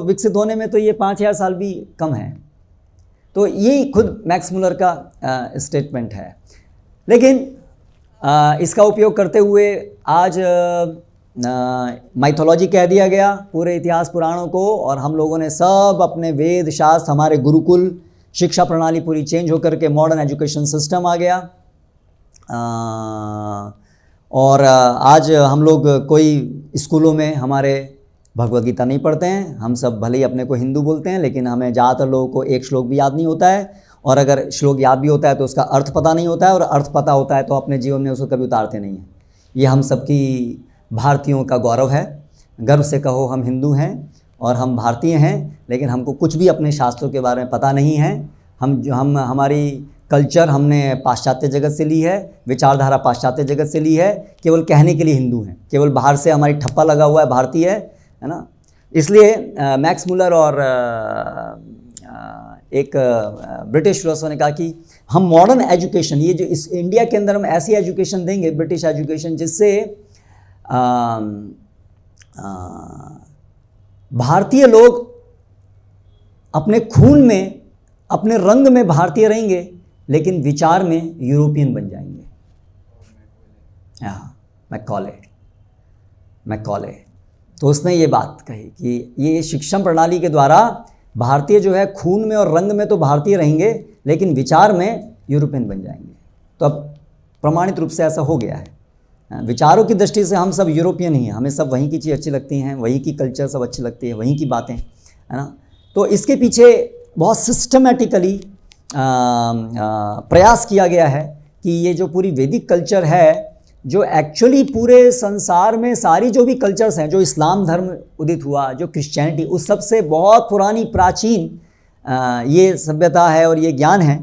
विकसित होने में तो ये 5000 साल भी कम है। तो ये खुद मैक्स मुलर का स्टेटमेंट है। लेकिन इसका उपयोग करते हुए आज माइथोलॉजी कह दिया गया पूरे इतिहास पुराणों को, और हम लोगों ने सब अपने वेद शास्त्र, हमारे गुरुकुल शिक्षा प्रणाली पूरी चेंज होकर के मॉडर्न एजुकेशन सिस्टम आ गया। और आज हम लोग कोई स्कूलों में हमारे भगवद गीता नहीं पढ़ते हैं। हम सब भले ही अपने को हिंदू बोलते हैं, लेकिन हमें ज़्यादातर लोगों को एक श्लोक भी याद नहीं होता है, और अगर श्लोक याद भी होता है तो उसका अर्थ पता नहीं होता है, और अर्थ पता होता है तो अपने जीवन में उसको कभी उतारते नहीं हैं। ये हम सबकी भारतीयों का गौरव है। गर्व से कहो हम हिंदू हैं और हम भारतीय हैं, लेकिन हमको कुछ भी अपने शास्त्रों के बारे में पता नहीं है। हमारी कल्चर हमने पाश्चात्य जगत से ली है, विचारधारा पाश्चात्य जगत से ली है, केवल कहने के लिए हिंदू हैं, केवल बाहर से हमारी ठप्पा लगा हुआ है भारतीय है ना। इसलिए मैक्स मुलर और एक ब्रिटिश फिलोसोफर ने कहा कि हम मॉडर्न एजुकेशन, ये जो इस इंडिया के अंदर हम ऐसी एजुकेशन देंगे, ब्रिटिश एजुकेशन, जिससे भारतीय लोग अपने खून में, अपने रंग में भारतीय रहेंगे, लेकिन विचार में यूरोपियन बन जाएंगे। मैकॉले तो उसने ये बात कही कि ये शिक्षा प्रणाली के द्वारा भारतीय जो है खून में और रंग में तो भारतीय रहेंगे, लेकिन विचार में यूरोपियन बन जाएंगे। तो अब प्रमाणित रूप से ऐसा हो गया है। विचारों की दृष्टि से हम सब यूरोपियन ही हैं, हमें सब वहीं की चीज़ अच्छी लगती हैं, वहीं की कल्चर सब अच्छी लगती है, वहीं की बातें, है ना। तो इसके पीछे बहुत सिस्टमेटिकली प्रयास किया गया है कि ये जो पूरी वैदिक कल्चर है, जो एक्चुअली पूरे संसार में सारी जो भी कल्चर्स हैं, जो इस्लाम धर्म उदित हुआ, जो क्रिश्चियनिटी, उस सब से बहुत पुरानी प्राचीन ये सभ्यता है और ये ज्ञान है,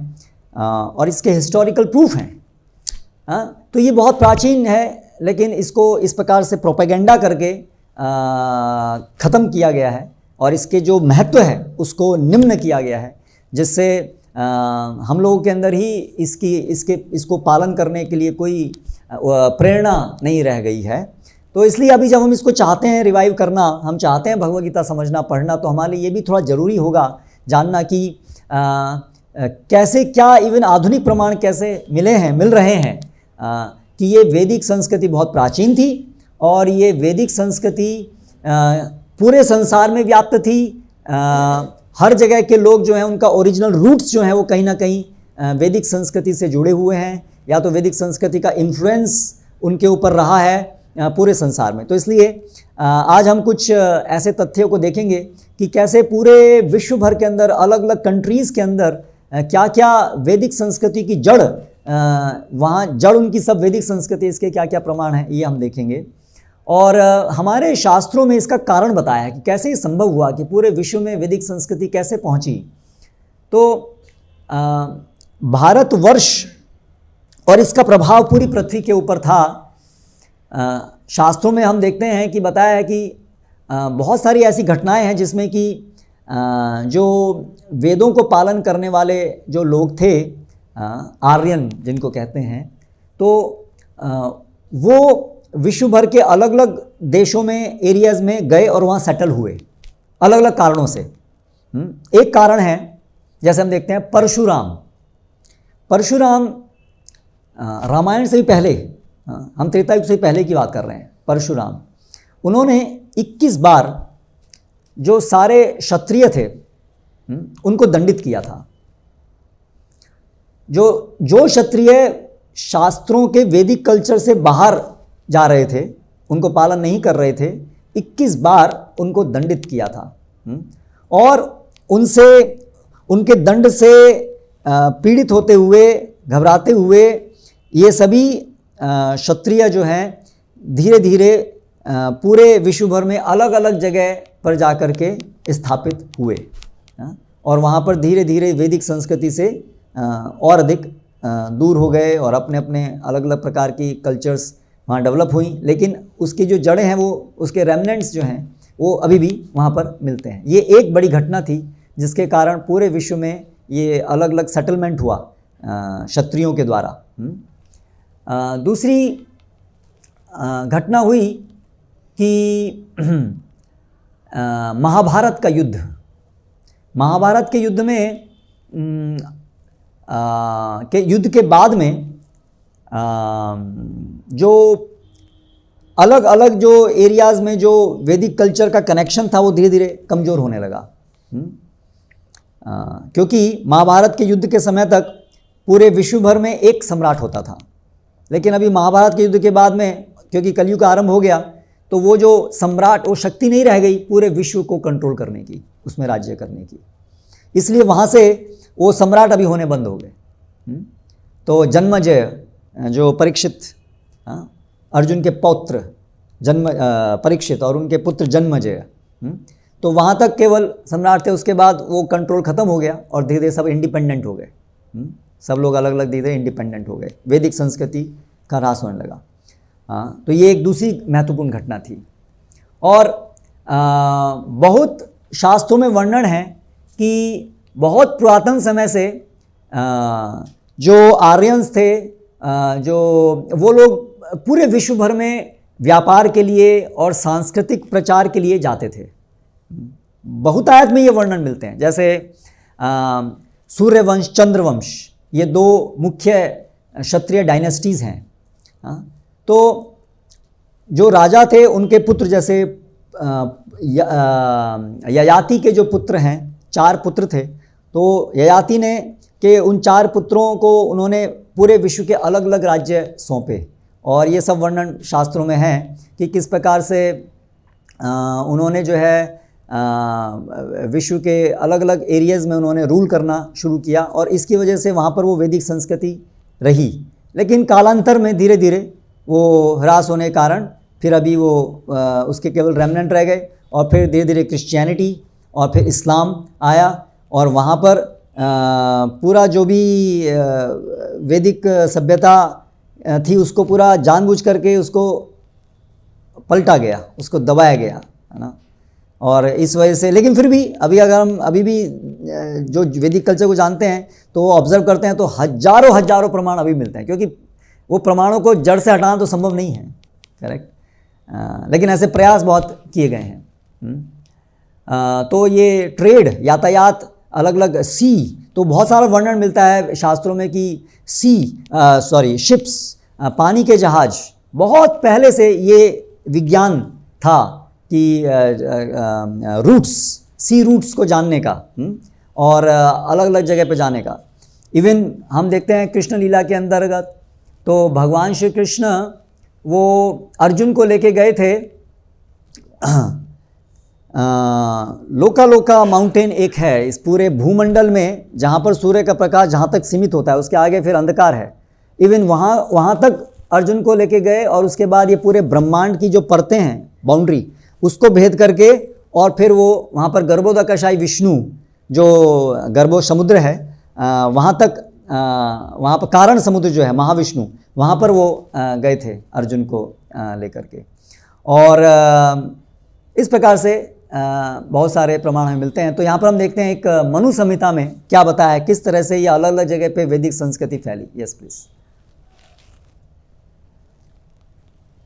और इसके हिस्टोरिकल प्रूफ हैं। तो ये बहुत प्राचीन है, लेकिन इसको इस प्रकार से प्रोपेगेंडा करके ख़त्म किया गया है और इसके जो महत्व है उसको निम्न किया गया है, जिससे हम लोगों के अंदर ही इसको पालन करने के लिए कोई प्रेरणा नहीं रह गई है। तो इसलिए अभी जब हम इसको चाहते हैं रिवाइव करना, हम चाहते हैं भगवद गीता समझना, पढ़ना, तो हमारे लिए ये भी थोड़ा ज़रूरी होगा जानना कि कैसे, क्या इवन आधुनिक प्रमाण कैसे मिल रहे हैं कि ये वैदिक संस्कृति बहुत प्राचीन थी और ये वैदिक संस्कृति पूरे संसार में व्याप्त थी। हर जगह के लोग जो हैं उनका ओरिजिनल रूट्स जो हैं वो कहीं ना कहीं वैदिक संस्कृति से जुड़े हुए हैं, या तो वैदिक संस्कृति का इन्फ्लुएंस उनके ऊपर रहा है पूरे संसार में। तो इसलिए आज हम कुछ ऐसे तथ्यों को देखेंगे कि कैसे पूरे विश्व भर के अंदर, अलग अलग कंट्रीज़ के अंदर क्या क्या वैदिक संस्कृति की जड़, वहाँ जड़ उनकी सब वैदिक संस्कृति, इसके क्या क्या प्रमाण हैं, ये हम देखेंगे। और हमारे शास्त्रों में इसका कारण बताया है कि कैसे ये संभव हुआ कि पूरे विश्व में वैदिक संस्कृति कैसे पहुँची। तो भारतवर्ष और इसका प्रभाव पूरी पृथ्वी के ऊपर था। शास्त्रों में हम देखते हैं कि बताया है कि बहुत सारी ऐसी घटनाएं हैं जिसमें कि जो वेदों को पालन करने वाले जो लोग थे, आर्यन जिनको कहते हैं, तो वो विश्व भर के अलग अलग देशों में, एरियाज़ में गए और वहाँ सेटल हुए अलग अलग कारणों से। एक कारण है, जैसे हम देखते हैं परशुराम रामायण से भी पहले, हम त्रेता युग से पहले की बात कर रहे हैं। परशुराम, उन्होंने 21 बार जो सारे क्षत्रिय थे उनको दंडित किया था। जो क्षत्रिय शास्त्रों के वैदिक कल्चर से बाहर जा रहे थे, उनको पालन नहीं कर रहे थे, 21 बार उनको दंडित किया था। और उनके दंड से पीड़ित होते हुए, घबराते हुए, ये सभी क्षत्रिय जो हैं धीरे धीरे पूरे विश्व भर में अलग अलग जगह पर जाकर के स्थापित हुए, और वहाँ पर धीरे धीरे वैदिक संस्कृति से और अधिक दूर हो गए और अपने अपने अलग अलग प्रकार की कल्चर्स वहाँ डेवलप हुई। लेकिन उसकी जो जड़ें हैं, वो उसके रेमनेंट्स जो हैं वो अभी भी वहाँ पर मिलते हैं। ये एक बड़ी घटना थी जिसके कारण पूरे विश्व में ये अलग अलग सेटलमेंट हुआ क्षत्रियों के द्वारा। दूसरी घटना हुई कि महाभारत का युद्ध। महाभारत के युद्ध में युद्ध के बाद में जो अलग अलग जो एरियाज़ में जो वैदिक कल्चर का कनेक्शन था वो धीरे धीरे कमज़ोर होने लगा। क्योंकि महाभारत के युद्ध के समय तक पूरे विश्व भर में एक सम्राट होता था, लेकिन अभी महाभारत के युद्ध के बाद में, क्योंकि कलयुग का आरंभ हो गया, तो वो जो सम्राट, वो शक्ति नहीं रह गई पूरे विश्व को कंट्रोल करने की, उसमें राज्य करने की। इसलिए वहाँ से वो सम्राट अभी होने बंद हो गए। तो जन्मजय जो परीक्षित, अर्जुन के पौत्र परीक्षित और उनके पुत्र जन्मजय, तो वहाँ तक केवल सम्राट थे। उसके बाद वो कंट्रोल ख़त्म हो गया और धीरे धीरे सब इंडिपेंडेंट हो गए। सब लोग अलग अलग धीरे धीरे इंडिपेंडेंट हो गए, वैदिक संस्कृति का ह्रास होने लगा। तो ये एक दूसरी महत्वपूर्ण घटना थी। और बहुत शास्त्रों में वर्णन है कि बहुत पुरातन समय से जो आर्यंस थे, जो वो लोग पूरे विश्व भर में व्यापार के लिए और सांस्कृतिक प्रचार के लिए जाते थे। बहुतायत में ये वर्णन मिलते हैं, जैसे सूर्यवंश, चंद्रवंश, ये दो मुख्य क्षत्रिय डायनेस्टीज़ हैं। तो जो राजा थे उनके पुत्र, जैसे ययाति के जो पुत्र हैं, 4 पुत्र थे, तो ययाति ने के उन 4 पुत्रों को उन्होंने पूरे विश्व के अलग अलग राज्य सौंपे, और ये सब वर्णन शास्त्रों में है कि किस प्रकार से उन्होंने जो है विश्व के अलग अलग एरियाज़ में उन्होंने रूल करना शुरू किया, और इसकी वजह से वहाँ पर वो वैदिक संस्कृति रही। लेकिन कालांतर में धीरे धीरे वो ह्रास होने के कारण फिर अभी वो उसके केवल रेमनेंट रह गए, और फिर धीरे धीरे क्रिश्चियनिटी और फिर इस्लाम आया, और वहाँ पर पूरा जो भी वैदिक सभ्यता थी उसको पूरा जानबूझ करके उसको पलटा गया, उसको दबाया गया, है ना। और इस वजह से, लेकिन फिर भी अभी अगर हम अभी भी जो वैदिक कल्चर को जानते हैं तो वो ऑब्जर्व करते हैं तो हजारों प्रमाण अभी मिलते हैं, क्योंकि वो प्रमाणों को जड़ से हटाना तो संभव नहीं है, करेक्ट। लेकिन ऐसे प्रयास बहुत किए गए हैं। तो ये ट्रेड, यातायात, अलग अलग सी, तो बहुत सारा वर्णन मिलता है शास्त्रों में कि शिप्स, पानी के जहाज, बहुत पहले से ये विज्ञान था कि रूट्स, सी रूट्स को जानने का, और अलग अलग जगह पे जाने का। इवन हम देखते हैं कृष्ण लीला के अंतर्गत तो भगवान श्री कृष्ण वो अर्जुन को लेके गए थे, लोका माउंटेन एक है इस पूरे भूमंडल में जहाँ पर सूर्य का प्रकाश जहाँ तक सीमित होता है, उसके आगे फिर अंधकार है। इवन वहाँ तक अर्जुन को लेके गए, और उसके बाद ये पूरे ब्रह्मांड की जो परतें हैं, बाउंड्री, उसको भेद करके, और फिर वो वहाँ पर गर्भोदकशाई विष्णु जो गर्भो समुद्र है वहाँ तक, वहाँ पर कारण समुद्र जो है महाविष्णु, वहाँ पर वो गए थे अर्जुन को लेकर के। और इस प्रकार से बहुत सारे प्रमाण हमें मिलते हैं। तो यहाँ पर हम देखते हैं एक मनु संहिता में क्या बताया है, किस तरह से ये अलग अलग जगह पे वैदिक संस्कृति फैली। Yes please.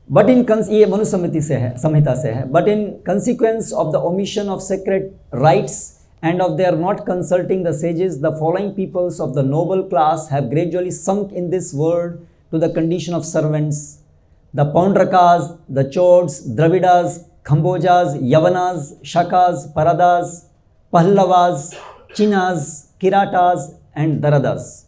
बट इन ये मनु संहिता से है, but in consequence of the omission of sacred rites and of their not consulting the sages, the following peoples of the noble class have gradually sunk in this world to the condition of servants. The Paundrakas, the Chods, Dravidas, Khambojas, Yavanas, Shakas, Paradas, Pallavas, Chinas, Kiratas and Daradas.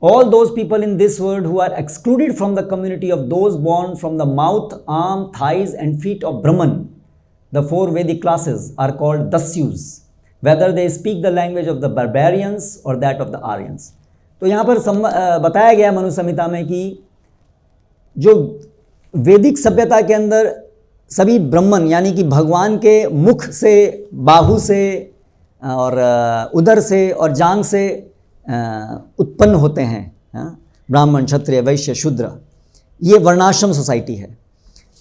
All those people in this world who are excluded from the community of those born from the mouth, arm, thighs and feet of Brahman, the 4 Vedic classes are called Dasyus, whether they speak the language of the barbarians or that of the Aryans. तो यहाँ पर बताया गया मनु संहिता में कि जो वैदिक सभ्यता के अंदर सभी ब्राह्मण यानी कि भगवान के मुख से, बाहु से और उदर से और जांग से उत्पन्न होते हैं, ब्राह्मण, क्षत्रिय, वैश्य, शूद्र, ये वर्णाश्रम सोसाइटी है।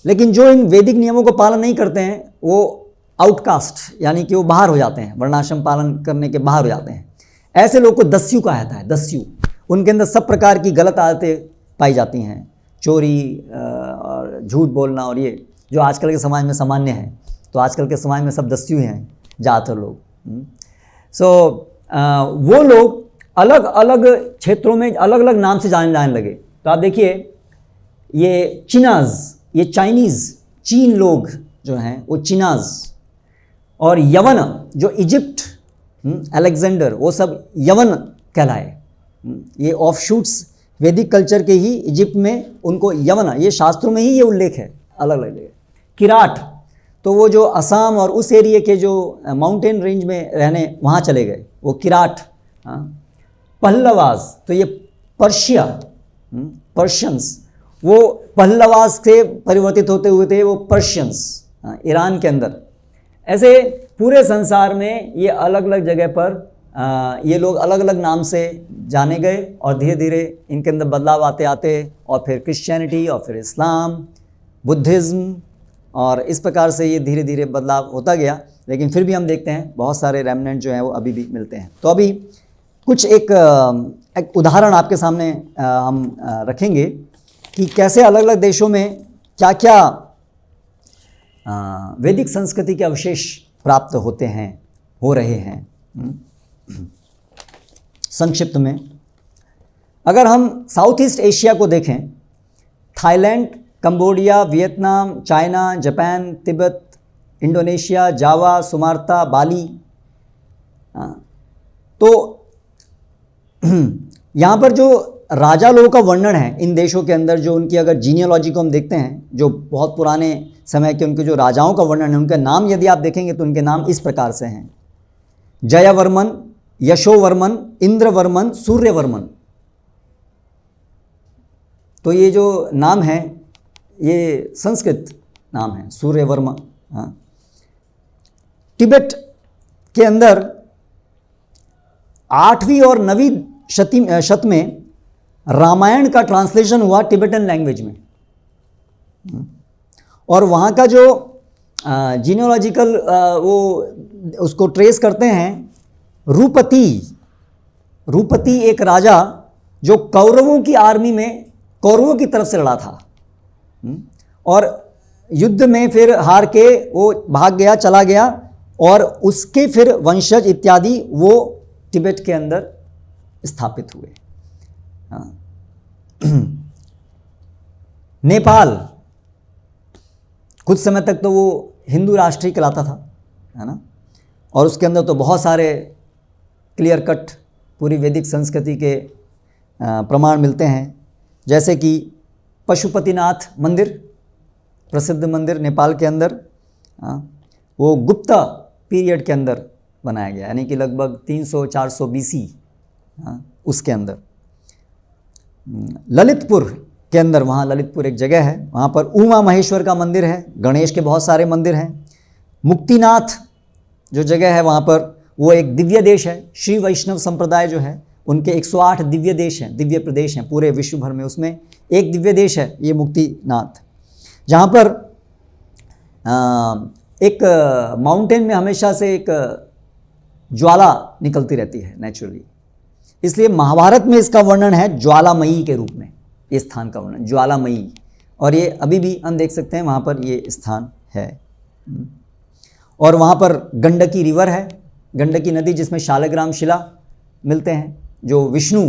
लेकिन जो इन वैदिक नियमों को पालन नहीं करते हैं वो आउटकास्ट यानी कि वो बाहर हो जाते हैं, वर्णाश्रम पालन करने के बाहर हो जाते हैं। ऐसे लोग को दस्यु कहा जाता है। दस्यु, उनके अंदर सब प्रकार की गलत आदतें पाई जाती हैं, चोरी और झूठ बोलना, और ये जो आजकल के समाज में सामान्य है। तो आजकल के समाज में सब दस्यु हैं ज़्यादातर लोग। वो लोग अलग अलग क्षेत्रों में अलग अलग नाम से जाने लगे। तो आप देखिए ये चिनाज, ये चाइनीज़, चीन लोग जो हैं वो चिनाज, और यवन जो इजिप्ट, अलेक्जेंडर, वो सब यवन कहलाए। ये ऑफशूट्स वैदिक कल्चर के ही इजिप्ट में उनको यवन, ये शास्त्रों में ही ये उल्लेख है अलग अलग जगह। किराट, तो वो जो असम और उस एरिया के जो माउंटेन रेंज में रहने वहाँ चले गए, वो किराट। पहलवाज, तो ये पर्शिया, पर्शियंस, वो पहलवाज से परिवर्तित होते हुए थे वो पर्शियंस ईरान के अंदर। ऐसे पूरे संसार में ये अलग अलग जगह पर ये लोग अलग अलग नाम से जाने गए, और धीरे धीरे इनके अंदर बदलाव आते आते और फिर क्रिश्चियनिटी और फिर इस्लाम, बुद्धिज़्म, और इस प्रकार से ये धीरे धीरे बदलाव होता गया। लेकिन फिर भी हम देखते हैं बहुत सारे रेमनेंट जो हैं वो अभी भी मिलते हैं। तो अभी कुछ एक उदाहरण आपके सामने हम रखेंगे कि कैसे अलग अलग देशों में क्या क्या वैदिक संस्कृति के अवशेष प्राप्त होते हैं, हो रहे हैं। संक्षिप्त में अगर हम साउथ ईस्ट एशिया को देखें, Thailand, Cambodia, Vietnam, China, Japan, Tibet, Indonesia, Java, Sumatra, Bali. तो यहाँ पर जो राजा लोगों का वर्णन है इन देशों के अंदर, जो उनकी अगर जीनियोलॉजी को हम देखते हैं, जो बहुत पुराने समय के उनके जो राजाओं का वर्णन है, उनके नाम यदि आप देखेंगे तो उनके नाम इस प्रकार से हैं: जयवर्मन, यशोवर्मन, इंद्रवर्मन, सूर्यवर्मन। तो ये जो नाम है ये संस्कृत नाम है, सूर्यवर्मा। हाँ, तिब्बत के अंदर 8वीं और 9वीं शत में रामायण का ट्रांसलेशन हुआ तिब्बतन लैंग्वेज में। और वहाँ का जो जीनियोलॉजिकल वो उसको ट्रेस करते हैं, रूपति एक राजा जो कौरवों की आर्मी में कौरवों की तरफ से लड़ा था और युद्ध में फिर हार के वो भाग गया, चला गया, और उसके फिर वंशज इत्यादि वो तिब्बत के अंदर स्थापित हुए। नेपाल कुछ समय तक तो वो हिंदू राष्ट्र ही कहलाता था, है ना, और उसके अंदर तो बहुत सारे क्लियर कट पूरी वैदिक संस्कृति के प्रमाण मिलते हैं, जैसे कि पशुपतिनाथ मंदिर, प्रसिद्ध मंदिर नेपाल के अंदर, वो गुप्ता पीरियड के अंदर बनाया गया, यानी कि लगभग 300-400 BC उसके अंदर। ललितपुर के अंदर, वहाँ ललितपुर एक जगह है, वहाँ पर उमा महेश्वर का मंदिर है, गणेश के बहुत सारे मंदिर हैं। मुक्तिनाथ जो जगह है वहाँ पर, वो एक दिव्य देश है। श्री वैष्णव संप्रदाय जो है उनके 108 दिव्य देश हैं, दिव्य प्रदेश हैं पूरे विश्व भर में, उसमें एक दिव्य देश है ये मुक्तिनाथ, जहाँ पर एक माउंटेन में हमेशा से एक ज्वाला निकलती रहती है नेचुरली, इसलिए महाभारत में इसका वर्णन है ज्वालामयी के रूप में, ये स्थान का वर्णन ज्वालामयी, और ये अभी भी हम देख सकते हैं वहाँ पर ये स्थान है। और वहाँ पर गंडकी रिवर है, गंडकी नदी, जिसमें शालग्राम शिला मिलते हैं जो विष्णु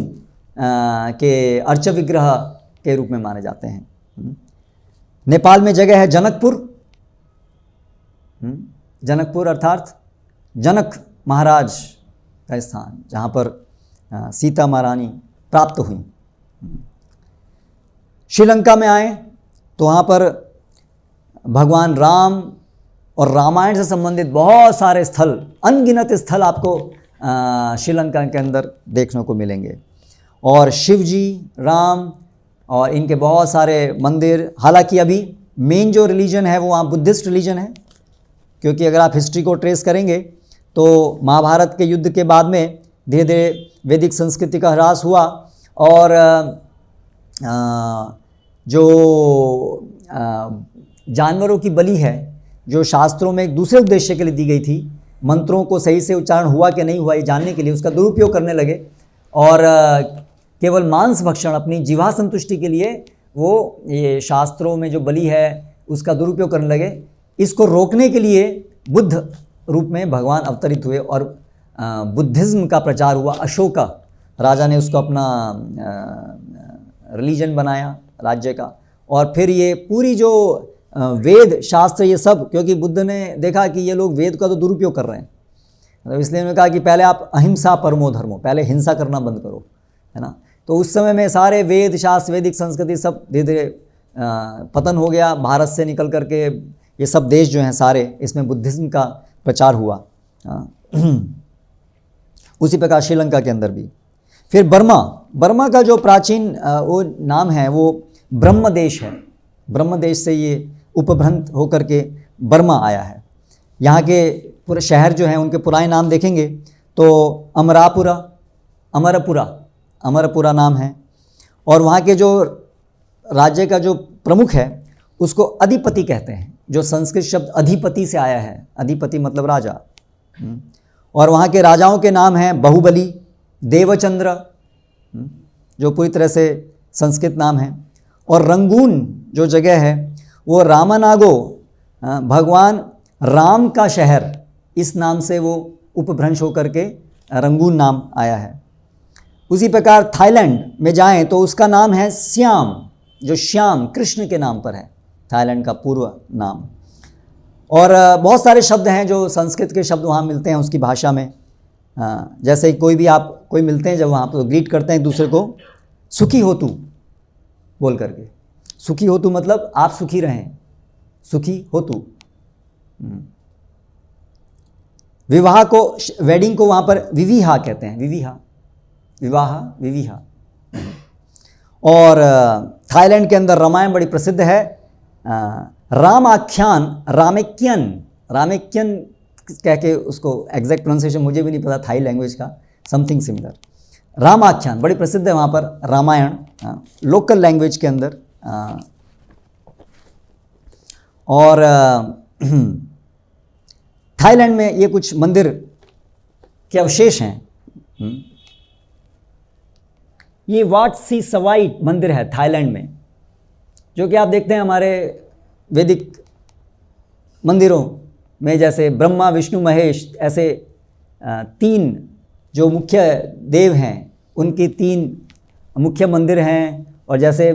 के अर्च विग्रह के रूप में माने जाते हैं। नेपाल में जगह है जनकपुर, जनकपुर अर्थात जनक महाराज का स्थान, जहाँ पर सीता महारानी प्राप्त हुई। श्रीलंका में आए तो वहाँ पर भगवान राम और रामायण से संबंधित बहुत सारे स्थल, अनगिनत स्थल आपको श्रीलंका के अंदर देखने को मिलेंगे, और शिव जी, राम और इनके बहुत सारे मंदिर। हालांकि अभी मेन जो रिलीजन है वो वहाँ बुद्धिस्ट रिलीजन है, क्योंकि अगर आप हिस्ट्री को ट्रेस करेंगे तो महाभारत के युद्ध के बाद में धीरे धीरे वैदिक संस्कृति का ह्रास हुआ, और जो जानवरों की बलि है, जो शास्त्रों में एक दूसरे उद्देश्य के लिए दी गई थी, मंत्रों को सही से उच्चारण हुआ कि नहीं हुआ ये जानने के लिए, उसका दुरुपयोग करने लगे, और केवल मांस भक्षण, अपनी जीवा संतुष्टि के लिए वो ये शास्त्रों में जो बलि है उसका दुरुपयोग करने लगे। इसको रोकने के लिए बुद्ध रूप में भगवान अवतरित हुए और बुद्धिज़्म का प्रचार हुआ। अशोका राजा ने उसको अपना रिलीजन बनाया राज्य का, और फिर ये पूरी जो वेद शास्त्र ये सब, क्योंकि बुद्ध ने देखा कि ये लोग वेद का तो दुरुपयोग कर रहे हैं, तो इसलिए उन्होंने कहा कि पहले आप अहिंसा परमो धर्मो, पहले हिंसा करना बंद करो, है ना। तो उस समय में सारे वेद शास्त्र, वैदिक संस्कृति सब धीरे धीरे पतन हो गया, भारत से निकल करके ये सब देश जो हैं सारे, इसमें बुद्धिज़्म का प्रचार हुआ। उसी प्रकार श्रीलंका के अंदर भी। फिर बर्मा का जो प्राचीन वो नाम है वो ब्रह्म देश है, ब्रह्म देश से ये उपभ्रंत होकर के बर्मा आया है। यहाँ के पूरे शहर जो हैं उनके पुराने नाम देखेंगे तो अमरपुरा नाम है, और वहाँ के जो राज्य का जो प्रमुख है उसको अधिपति कहते हैं, जो संस्कृत शब्द अधिपति से आया है, अधिपति मतलब राजा। और वहाँ के राजाओं के नाम हैं बहुबली, देवचंद्र, जो पूरी तरह से संस्कृत नाम है, और रंगून जो जगह है वो रामानागो, भगवान राम का शहर, इस नाम से वो उपभ्रंश होकर के रंगून नाम आया है। उसी प्रकार थाईलैंड में जाएं तो उसका नाम है श्याम, जो श्याम कृष्ण के नाम पर है, थाईलैंड का पूर्व नाम। और बहुत सारे शब्द हैं जो संस्कृत के शब्द वहाँ मिलते हैं उसकी भाषा में। जैसे कोई भी आप कोई मिलते हैं जब वहाँ पर ग्रीट करते हैं एक दूसरे को, सुखी हो तू बोल करके। सुखी हो तू मतलब आप सुखी रहें, सुखी हो तू। विवाह को, वेडिंग को वहाँ पर विविहा कहते हैं, विविहा, विवाह, विविहा। और थाईलैंड के अंदर रामायण बड़ी प्रसिद्ध है। राम आख्यान, रामेक्यन, रामेक्यन कह के उसको एग्जैक्ट प्रोनाउंसिएशन मुझे भी नहीं पता थाई लैंग्वेज का, समथिंग सिमिलर। राम आख्यान बड़ी प्रसिद्ध है वहाँ पर, रामायण लोकल लैंग्वेज के अंदर। और थाईलैंड में ये कुछ मंदिर के अवशेष हैं। ये वाट सी सवाई मंदिर है थाईलैंड में, जो कि आप देखते हैं हमारे वैदिक मंदिरों में, जैसे ब्रह्मा विष्णु महेश ऐसे 3 जो मुख्य देव हैं उनकी 3 मुख्य मंदिर हैं। और जैसे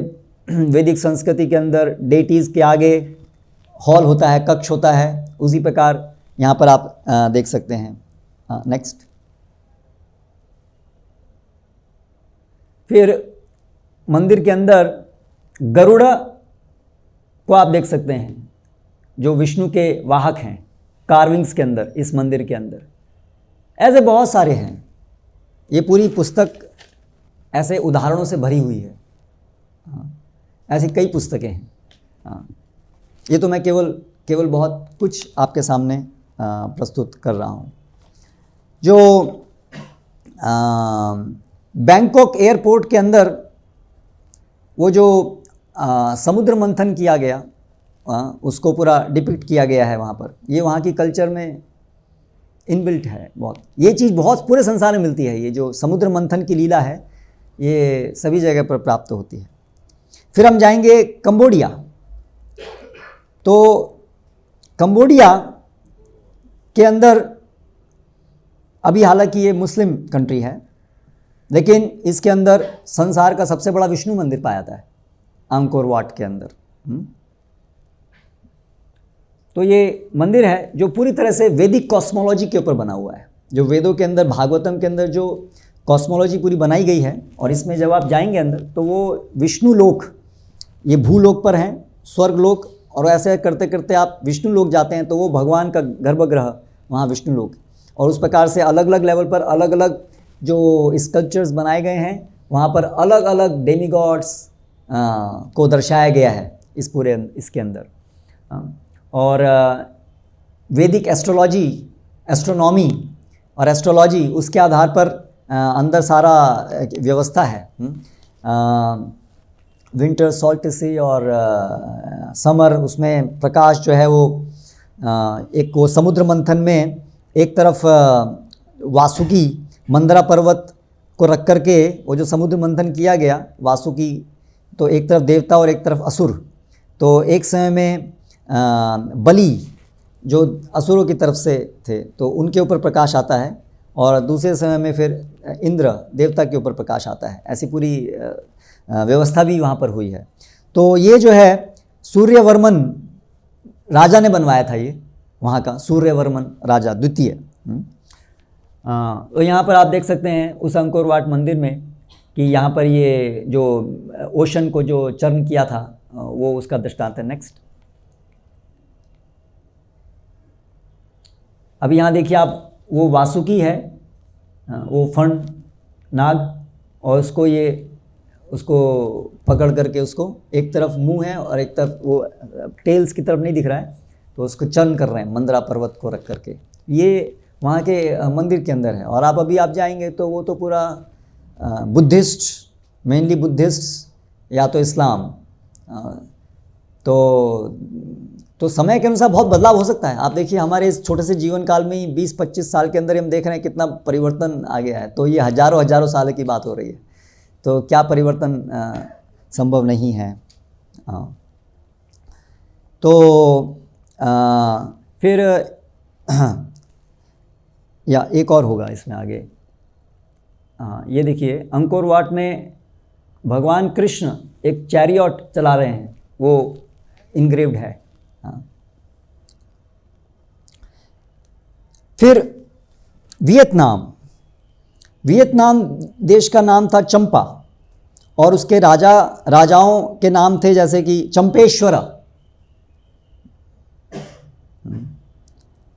वैदिक संस्कृति के अंदर डेटीज़ के आगे हॉल होता है, कक्ष होता है, उसी प्रकार यहाँ पर आप देख सकते हैं। नेक्स्ट। फिर मंदिर के अंदर गरुड़ को आप देख सकते हैं, जो विष्णु के वाहक हैं कार्विंग्स के अंदर, इस मंदिर के अंदर। ऐसे बहुत सारे हैं। ये पूरी पुस्तक ऐसे उदाहरणों से भरी हुई है। ऐसी कई पुस्तकें हैं। ये तो मैं केवल बहुत कुछ आपके सामने प्रस्तुत कर रहा हूँ। जो बैंकॉक एयरपोर्ट के अंदर वो जो समुद्र मंथन किया गया, उसको पूरा डिपिक्ट किया गया है वहाँ पर। ये वहाँ की कल्चर में इनबिल्ट है बहुत। ये चीज़ बहुत पूरे संसार में मिलती है। ये जो समुद्र मंथन की लीला है ये सभी जगह पर प्राप्त होती है। फिर हम जाएंगे कंबोडिया। तो कंबोडिया के अंदर अभी हालांकि ये मुस्लिम कंट्री है, लेकिन इसके अंदर संसार का सबसे बड़ा विष्णु मंदिर पाया जाता है, अंकोर वाट के अंदर। तो ये मंदिर है जो पूरी तरह से वैदिक कॉस्मोलॉजी के ऊपर बना हुआ है। जो वेदों के अंदर, भागवतम के अंदर जो कॉस्मोलॉजी पूरी बनाई गई है, और इसमें जब आप जाएंगे अंदर तो वो विष्णु लोक, ये भूलोक पर हैं, स्वर्ग लोक, और ऐसे करते करते आप विष्णु लोक जाते हैं तो वो भगवान का गर्भगृह वहाँ विष्णु लोक। और उस प्रकार से अलग अलग लेवल पर अलग अलग जो स्कल्पचर्स बनाए गए हैं, वहाँ पर अलग अलग डेमीगॉड्स को दर्शाया गया है इस पूरे इसके अंदर। और वैदिक एस्ट्रोलॉजी, एस्ट्रोनॉमी और एस्ट्रोलॉजी, उसके आधार पर अंदर सारा व्यवस्था है। विंटर सॉल्स्टिस और समर, उसमें प्रकाश जो है वो एक वो समुद्र मंथन में एक तरफ वासुकी मंदरा पर्वत को रख करके वो जो समुद्र मंथन किया गया, वासुकी तो एक तरफ देवता और एक तरफ असुर। तो एक समय में बलि जो असुरों की तरफ से थे तो उनके ऊपर प्रकाश आता है, और दूसरे समय में फिर इंद्र देवता के ऊपर प्रकाश आता है। ऐसी पूरी व्यवस्था भी वहाँ पर हुई है। तो ये जो है सूर्यवर्मन राजा ने बनवाया था, ये वहाँ का सूर्यवर्मन राजा द्वितीय। तो यहाँ पर आप देख सकते हैं उस अंकोर वाट मंदिर में कि यहाँ पर ये जो ओशन को जो चर्न किया था वो उसका दृष्टांत है। नेक्स्ट। अभी यहाँ देखिए आप, वो वासुकी है, वो फण नाग, और उसको पकड़ करके उसको एक तरफ मुंह है और एक तरफ वो टेल्स की तरफ नहीं दिख रहा है, तो उसको चर्न कर रहे हैं मंदरा पर्वत को रख करके। ये वहाँ के मंदिर के अंदर है। और आप जाएंगे तो वो तो पूरा बुद्धिस्ट, मेनली बुद्धिस्ट या तो इस्लाम। तो समय के अनुसार बहुत बदलाव हो सकता है। आप देखिए हमारे इस छोटे से जीवन काल में ही 20-25 साल के अंदर हम देख रहे हैं कितना परिवर्तन आ गया है। तो ये हजारों साल की बात हो रही है, तो क्या परिवर्तन संभव नहीं है। तो फिर या एक और होगा इसमें आगे। ये देखिए अंकोर वाट में भगवान कृष्ण एक चैरियट चला रहे हैं, वो इनग्रेव्ड है। फिर वियतनाम देश का नाम था चंपा, और उसके राजाओं के नाम थे जैसे कि चंपेश्वरा,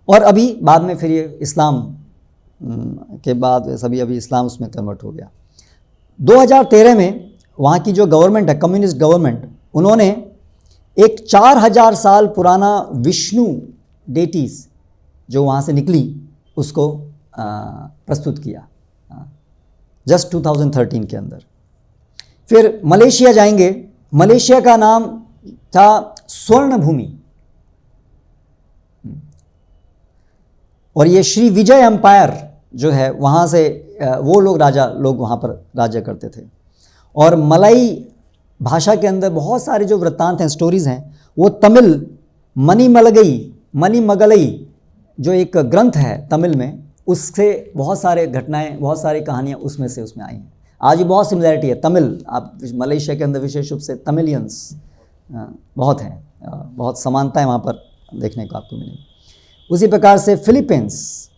और अभी बाद में फिर ये इस्लाम के बाद सभी अभी इस्लाम उसमें कन्वर्ट हो गया। 2013 में वहाँ की जो गवर्नमेंट है, कम्युनिस्ट गवर्नमेंट, उन्होंने एक 4000 साल पुराना विष्णु डेटीज जो वहाँ से निकली उसको प्रस्तुत किया जस्ट 2013 के अंदर। फिर मलेशिया जाएंगे। मलेशिया का नाम था स्वर्ण भूमि, और ये श्री विजय एम्पायर जो है वहाँ से वो लोग वहाँ पर राज्य करते थे। और मलई भाषा के अंदर बहुत सारे जो वृत्तांत हैं, स्टोरीज़ हैं, वो तमिल मणिमगलई जो एक ग्रंथ है तमिल में, उससे बहुत सारे घटनाएं, बहुत सारी कहानियाँ उसमें आई हैं। आज भी बहुत सिमिलैरिटी है तमिल, आप मलेशिया के अंदर विशेष रूप से तमिलियंस बहुत हैं, बहुत समानताएं वहाँ पर देखने को आपको मिलेंगी। उसी प्रकार से फिलीपींस,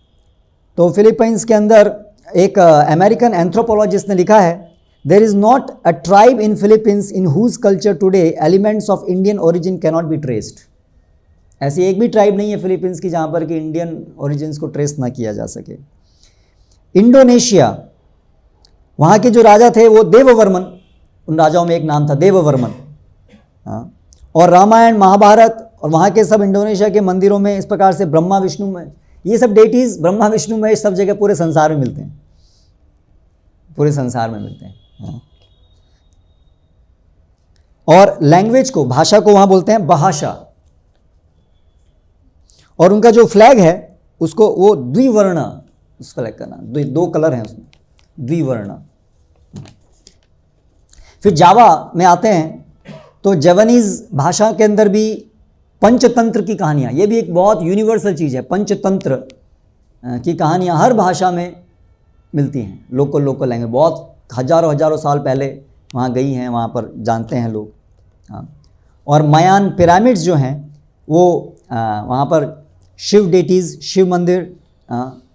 तो फिलीपींस के अंदर एक अमेरिकन एंथ्रोपोलॉजिस्ट ने लिखा है, there is not a tribe in Philippines in whose culture today elements of Indian origin cannot be traced. ऐसी एक भी ट्राइब नहीं है फिलीपींस की जहाँ पर कि इंडियन ओरिजिन्स को ट्रेस ना किया जा सके। इंडोनेशिया, वहाँ के जो राजा थे वो देववर्मन, उन राजाओं में एक नाम था देववर्मन। हाँ, और रामायण महाभारत और वहाँ के सब इंडोनेशिया के मंदिरों में इस प्रकार से ब्रह्मा विष्णु में, ये सब डेटीज़ ब्रह्मा विष्णु में सब जगह पूरे संसार में मिलते हैं, पूरे संसार में मिलते हैं। हाँ। और लैंग्वेज को, भाषा को वहाँ बोलते हैं बहाशा, और उनका जो फ्लैग है उसको वो द्विवर्ण, उस फ्लैग का नाम, दो कलर हैं उसमें, द्विवर्ण। फिर जावा में आते हैं, तो जावानीज भाषा के अंदर भी पंचतंत्र की कहानियाँ, ये भी एक बहुत यूनिवर्सल चीज़ है। पंचतंत्र की कहानियाँ हर भाषा में मिलती हैं, लोकल लैंग्वेज, बहुत हजारों साल पहले वहाँ गई हैं, वहाँ पर जानते हैं लोग। हाँ, और मायान पिरामिड्स जो हैं वो वहाँ पर शिव डेटीज़, शिव मंदिर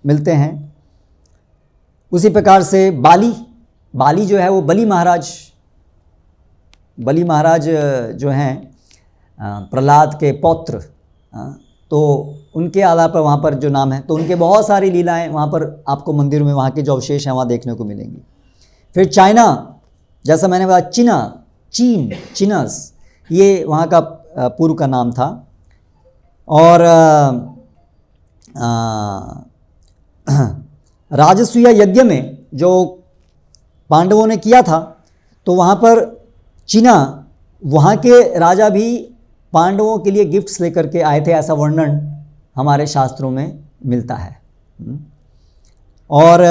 मिलते हैं। उसी प्रकार से बाली जो है वो बलि महाराज जो हैं प्रहलाद के पौत्र, तो उनके आधार पर वहाँ पर जो नाम है, तो उनके बहुत सारी लीलाएं वहाँ पर आपको मंदिर में वहाँ के जो अवशेष हैं वहाँ देखने को मिलेंगी। फिर चाइना, जैसा मैंने कहा चीनस, ये वहाँ का पूर्व का नाम था। और राजसूय यज्ञ में जो पांडवों ने किया था, तो वहाँ पर चीना, वहाँ के राजा भी पांडवों के लिए गिफ्ट्स लेकर के आए थे, ऐसा वर्णन हमारे शास्त्रों में मिलता है। और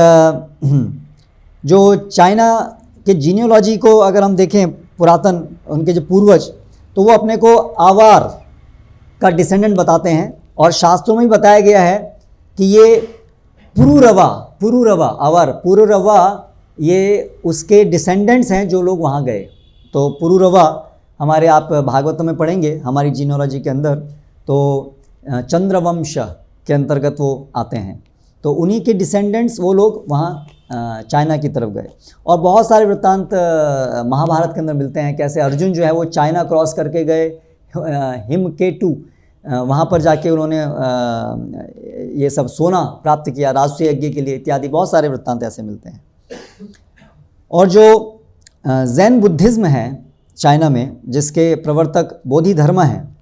जो चाइना के जीनियोलॉजी को अगर हम देखें, पुरातन उनके जो पूर्वज, तो वो अपने को आवार का डिसेंडेंट बताते हैं, और शास्त्रों में भी बताया गया है कि ये पुरुरवा ये उसके डिसेंडेंट्स हैं जो लोग वहाँ गए। तो पुरुरवा हमारे, आप भागवत में पढ़ेंगे हमारी जीनोलॉजी के अंदर, तो चंद्रवंश के अंतर्गत वो आते हैं, तो उन्हीं के डिसेंडेंट्स वो लोग वहाँ चाइना की तरफ गए। और बहुत सारे वृत्तांत महाभारत के अंदर मिलते हैं, कैसे अर्जुन जो है वो चाइना क्रॉस करके गए, हिमकेटु वहाँ पर जाके उन्होंने ये सब सोना प्राप्त किया राजसूय यज्ञ के लिए, इत्यादि बहुत सारे वृत्तांत ऐसे मिलते हैं। और जो जैन बुद्धिज़्म है चाइना में, जिसके प्रवर्तक बोधि धर्म हैं,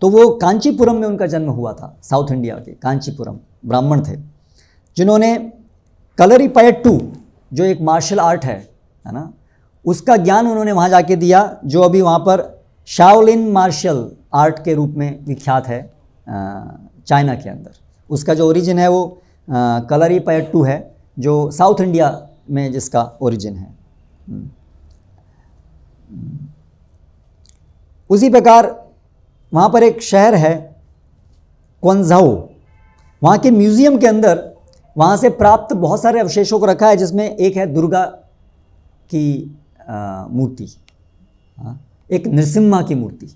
तो वो कांचीपुरम में उनका जन्म हुआ था। साउथ इंडिया के कांचीपुरम ब्राह्मण थे, जिन्होंने कलरीपयट्टू जो एक मार्शल आर्ट है ना, उसका ज्ञान उन्होंने वहाँ जाके दिया, जो अभी वहाँ पर शाओलिन मार्शल आर्ट के रूप में विख्यात है चाइना के अंदर। उसका जो ओरिजिन है वो कलरीपयट्टू है, जो साउथ इंडिया में जिसका ओरिजिन है। उसी प्रकार वहाँ पर एक शहर है क्वंझाओ, वहाँ के म्यूज़ियम के अंदर वहाँ से प्राप्त बहुत सारे अवशेषों को रखा है, जिसमें एक है दुर्गा की मूर्ति, एक नृसिम्हा की मूर्ति।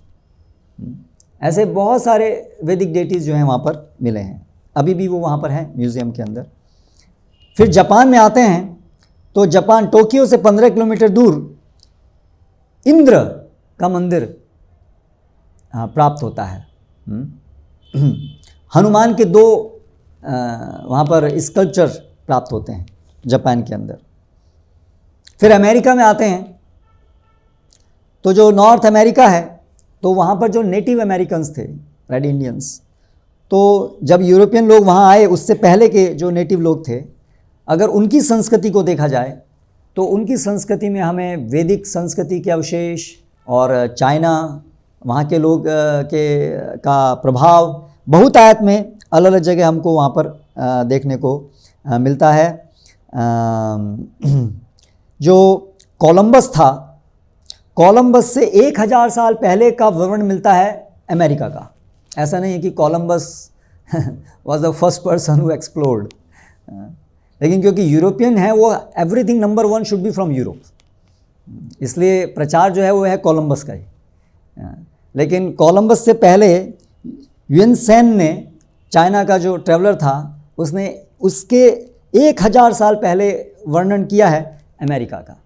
ऐसे बहुत सारे वैदिक डेटीज़ जो हैं वहाँ पर मिले हैं। अभी भी वो वहाँ पर है म्यूज़ियम के अंदर। फिर जापान में आते हैं तो जापान टोक्यो से 15 किलोमीटर दूर इंद्र का मंदिर प्राप्त होता है। हनुमान के 2 वहाँ पर स्कल्पचर प्राप्त होते हैं जापान के अंदर। फिर अमेरिका में आते हैं तो जो नॉर्थ अमेरिका है तो वहाँ पर जो नेटिव अमेरिकन्स थे, रेड इंडियंस, तो जब यूरोपियन लोग वहाँ आए उससे पहले के जो नेटिव लोग थे, अगर उनकी संस्कृति को देखा जाए तो उनकी संस्कृति में हमें वैदिक संस्कृति के अवशेष और चाइना वहाँ के लोग का प्रभाव बहुत आयत में अलग अलग जगह हमको वहाँ पर देखने को मिलता है। जो कोलंबस था, कोलंबस से 1000 साल पहले का विवरण मिलता है अमेरिका का। ऐसा नहीं है कि Columbus was the first person who explored, लेकिन क्योंकि यूरोपियन है वो everything number 1 should be from Europe, इसलिए प्रचार जो है वो है कोलंबस का ही। लेकिन कोलंबस से पहले युएन सेन ने, चाइना का जो ट्रैवलर था, उसने उसके 1000 साल पहले वर्णन किया है अमेरिका का।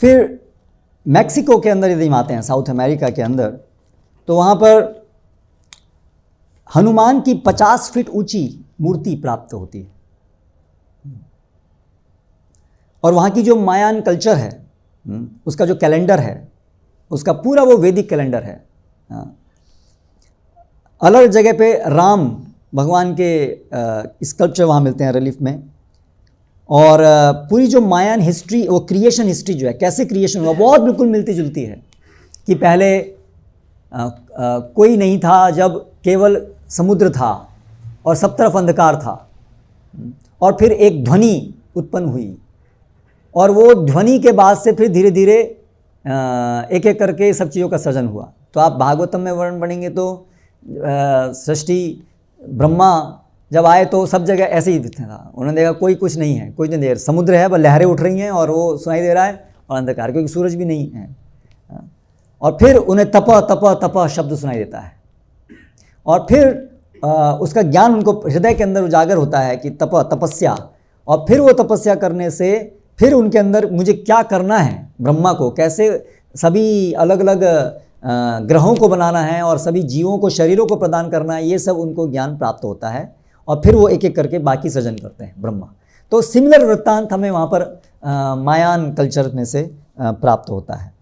फिर मैक्सिको के अंदर यदि हम आते हैं, साउथ अमेरिका के अंदर, तो वहाँ पर हनुमान की 50 फीट ऊंची मूर्ति प्राप्त होती है। और वहाँ की जो मायान कल्चर है, उसका जो कैलेंडर है, उसका पूरा वो वैदिक कैलेंडर है। अलग जगह पे राम भगवान के स्कल्पचर वहाँ मिलते हैं रिलीफ में। और पूरी जो मायान हिस्ट्री, वो क्रिएशन हिस्ट्री जो है, कैसे क्रिएशन हुआ, बहुत बिल्कुल मिलती जुलती है। कि पहले कोई नहीं था, जब केवल समुद्र था और सब तरफ अंधकार था, और फिर एक ध्वनि उत्पन्न हुई, और वो ध्वनि के बाद से फिर धीरे धीरे एक एक करके सब चीज़ों का सृजन हुआ। तो आप भागवतम में वर्णन पढ़ेंगे तो सृष्टि ब्रह्मा जब आए तो सब जगह ऐसे ही था। उन्होंने देखा कोई कुछ नहीं है, कुछ नहीं, समुद्र है, बस लहरें उठ रही हैं और वो सुनाई दे रहा है, और अंधकार, क्योंकि सूरज भी नहीं है। और फिर उन्हें तप तप तप शब्द सुनाई देता है, और फिर उसका ज्ञान उनको हृदय के अंदर उजागर होता है कि तपस्या। और फिर वो तपस्या करने से फिर उनके अंदर मुझे क्या करना है, ब्रह्मा को कैसे सभी अलग अलग ग्रहों को बनाना है और सभी जीवों को शरीरों को प्रदान करना है, ये सब उनको ज्ञान प्राप्त होता है। और फिर वो एक एक करके बाकी सृजन करते हैं ब्रह्मा। तो सिमिलर वृत्तांत हमें वहाँ पर मायान कल्चर में से प्राप्त होता है।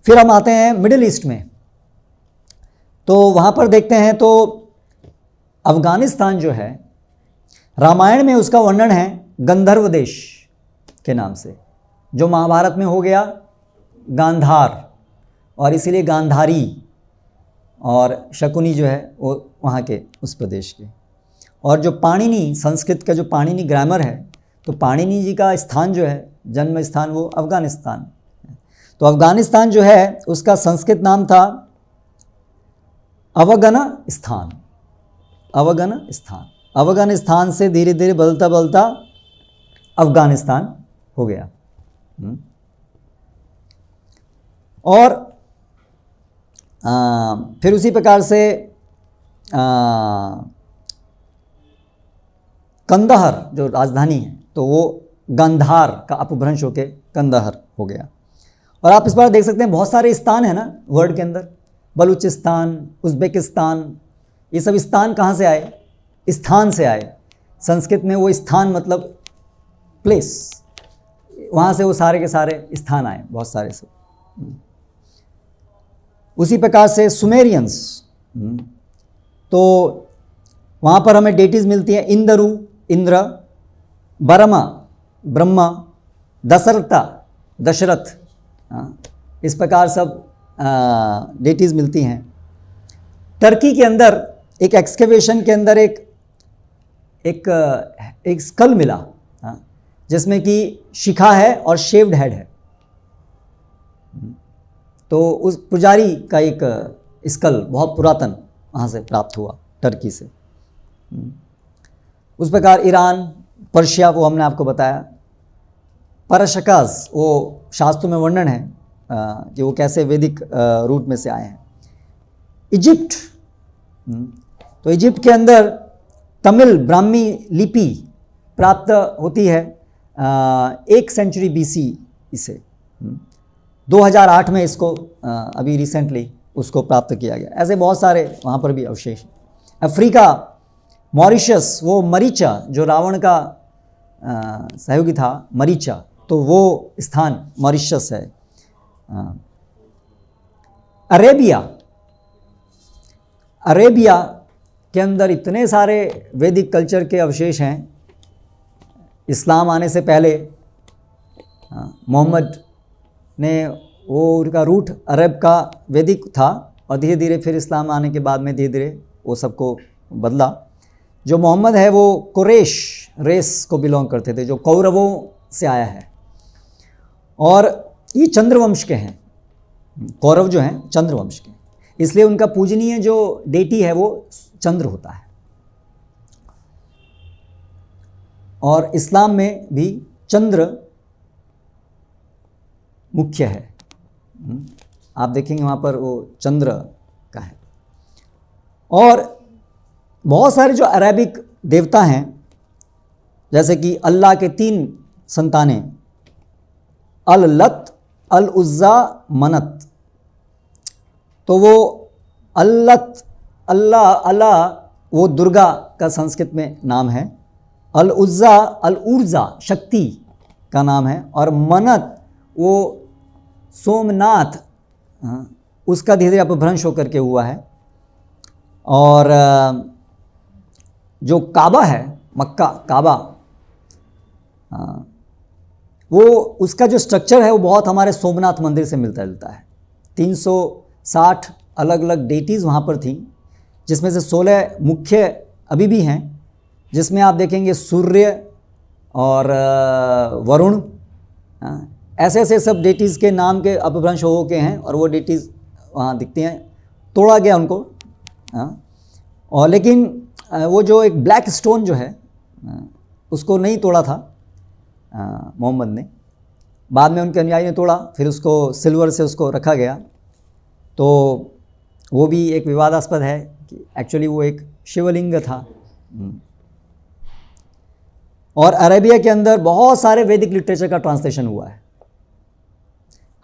फिर हम आते हैं मिडिल ईस्ट में, तो वहाँ पर देखते हैं तो अफ़गानिस्तान जो है, रामायण में उसका वर्णन है गंधर्व देश के नाम से, जो महाभारत में हो गया गांधार, और इसीलिए गांधारी, और शकुनी जो है वो वहाँ के उस प्रदेश के। और जो पाणिनि, संस्कृत का जो पाणिनि ग्रामर है, तो पाणिनि जी का स्थान जो है, जन्म स्थान, वो अफ़गानिस्तान। तो अफ़गानिस्तान जो है उसका संस्कृत नाम था अवगन स्थान। अवगन स्थान, अफगानिस्तान से धीरे धीरे बदलता बदलता अफ़गानिस्तान हो गया। और फिर उसी प्रकार से कंदहर जो राजधानी है, तो वो गांधार का अपभ्रंश होकर कंदहर हो गया। और आप इस बार देख सकते हैं बहुत सारे स्थान है ना वर्ड के अंदर, बलूचिस्तान, उज़्बेकिस्तान, ये सब स्थान कहाँ से आए? स्थान से आए। संस्कृत में वो स्थान मतलब प्लेस, वहाँ से वो सारे के सारे स्थान आए, बहुत सारे सब। उसी प्रकार से सुमेरियंस, तो वहाँ पर हमें डेटीज़ मिलती हैं इंदरु, इंद्र, बरमा, ब्रह्मा, दशरथा, दशरथ, इस प्रकार सब डेटीज़ मिलती हैं। टर्की के अंदर एक एक्सकेवेशन के अंदर एक स्कल मिला, जिसमें कि शिखा है और शेव्ड हेड है। तो उस पुजारी का एक स्कल बहुत पुरातन वहाँ से प्राप्त हुआ, टर्की से। उस प्रकार ईरान, पर्शिया, वो हमने आपको बताया। परशकास, वो शास्त्रों में वर्णन है कि वो कैसे वैदिक रूट में से आए हैं। इजिप्ट, तो इजिप्ट के अंदर तमिल ब्राह्मी लिपि प्राप्त होती है 1 सेंचुरी BC इसे। 2008 में इसको अभी रिसेंटली उसको प्राप्त किया गया। ऐसे बहुत सारे वहाँ पर भी अवशेष। अफ्रीका, मॉरिशस, वो मरीचा जो रावण का सहयोगी था, मरीचा, तो वो स्थान मॉरिशस है। अरेबिया, अरेबिया के अंदर इतने सारे वैदिक कल्चर के अवशेष हैं। इस्लाम आने से पहले मोहम्मद ने, वो उनका रूट अरब का वैदिक था और धीरे धीरे फिर इस्लाम आने के बाद में धीरे धीरे वो सबको बदला। जो मोहम्मद है वो कुरैश रेस को बिलोंग करते थे, जो कौरवों से आया है, और ये चंद्रवंश के हैं। कौरव जो हैं चंद्रवंश के, इसलिए उनका पूजनीय जो डेटी है वो चंद्र होता है। और इस्लाम में भी चंद्र मुख्य है। आप देखेंगे वहाँ पर वो चंद्र का है। और बहुत सारे जो अरेबिक देवता हैं, जैसे कि अल्लाह के 3 संतानें, अल-लत, अल-उज़्ज़ा, मनत। तो वो अल-लत, अल्लाह वो दुर्गा का संस्कृत में नाम है, अल-उज़्ज़ा, अल-ऊर्जा शक्ति का नाम है, और मनत वो सोमनाथ, उसका धीरे धीरे अपभ्रंश होकर के हुआ है। और जो काबा है, मक्का काबा, वो उसका जो स्ट्रक्चर है वो बहुत हमारे सोमनाथ मंदिर से मिलता जुलता है। 360 अलग अलग डेटीज़ वहाँ पर थी, जिसमें से 16 मुख्य अभी भी हैं, जिसमें आप देखेंगे सूर्य और वरुण, ऐसे ऐसे सब डेटीज़ के नाम के अपभ्रंश हो के हैं, और वो डेटीज़ वहाँ दिखती हैं। तोड़ा गया उनको, और लेकिन वो जो एक ब्लैक स्टोन जो है उसको नहीं तोड़ा था मोहम्मद ने, बाद में उनके अनुयायी ने तोड़ा, फिर उसको सिल्वर से उसको रखा गया। तो वो भी एक विवादास्पद है कि एक्चुअली वो एक शिवलिंग था। और अरेबिया के अंदर बहुत सारे वैदिक लिटरेचर का ट्रांसलेशन हुआ है।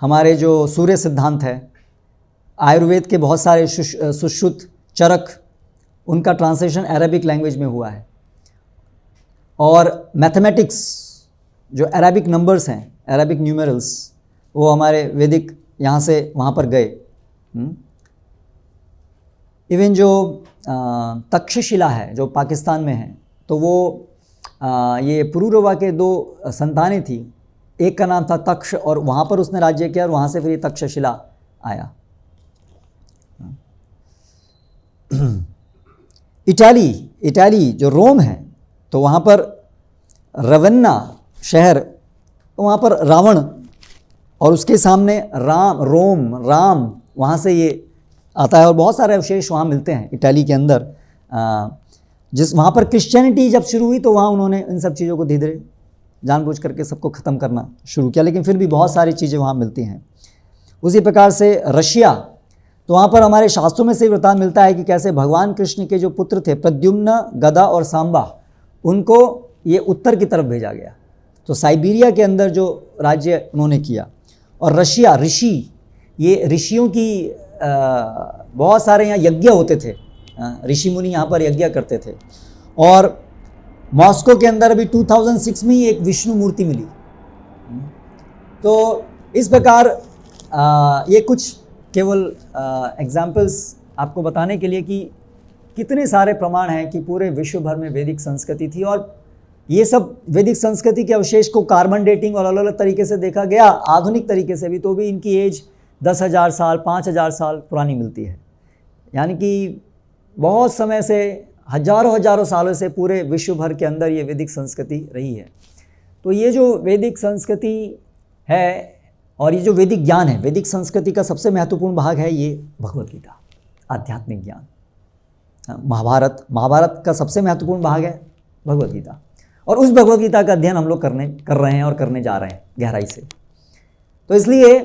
हमारे जो सूर्य सिद्धांत है, आयुर्वेद के बहुत सारे सुश्रुत, चरक, उनका ट्रांसलेशन अरेबिक लैंग्वेज में हुआ है। और मैथमेटिक्स, जो अरेबिक नंबर्स हैं, अरेबिक न्यूमेरल्स, वो हमारे वैदिक यहाँ से वहाँ पर गए। इवन जो तक्षशिला है जो पाकिस्तान में है, तो वो ये पुरूरवा के 2 संतानें थी। एक का नाम था तक्ष, और वहाँ पर उसने राज्य किया, और वहाँ से फिर ये तक्षशिला आया। इटाली जो रोम है, तो वहाँ पर रवेन्ना शहर, वहाँ पर रावण, और उसके सामने राम, वहाँ से ये आता है। और बहुत सारे अवशेष वहाँ मिलते हैं इटाली के अंदर। जिस वहाँ पर क्रिश्चियनिटी जब शुरू हुई, तो वहाँ उन्होंने इन सब चीज़ों को धीरे धीरे जानबूझ करके सबको ख़त्म करना शुरू किया, लेकिन फिर भी बहुत सारी चीज़ें वहाँ मिलती हैं। उसी प्रकार से रशिया, तो वहाँ पर हमारे शास्त्रों में से वृतांत मिलता है कि कैसे भगवान कृष्ण के जो पुत्र थे प्रद्युम्न, गदा और सांबा, उनको ये उत्तर की तरफ भेजा गया। तो साइबेरिया के अंदर जो राज्य उन्होंने किया। और रशिया, ऋषि, ये ऋषियों की बहुत सारे यहाँ यज्ञ होते थे, ऋषि मुनि यहाँ पर यज्ञ करते थे। और मॉस्को के अंदर अभी 2006 में ही एक विष्णु मूर्ति मिली। तो इस प्रकार ये कुछ केवल एग्जाम्पल्स आपको बताने के लिए कि कितने सारे प्रमाण हैं कि पूरे विश्व भर में वैदिक संस्कृति थी। और ये सब वैदिक संस्कृति के अवशेष को कार्बन डेटिंग और अलग अलग तरीके से देखा गया, आधुनिक तरीके से भी, तो भी इनकी एज 10,000 साल, 5,000 साल पुरानी मिलती है। यानी कि बहुत समय से, हजारों सालों से पूरे विश्व भर के अंदर ये वैदिक संस्कृति रही है। तो ये जो वैदिक संस्कृति है और ये जो वैदिक ज्ञान है, वैदिक संस्कृति का सबसे महत्वपूर्ण भाग है ये भगवद गीता, आध्यात्मिक ज्ञान। महाभारत का सबसे महत्वपूर्ण भाग है भगवद गीता। और उस भगवद गीता का अध्ययन हम लोग कर रहे हैं और करने जा रहे हैं गहराई से। तो इसलिए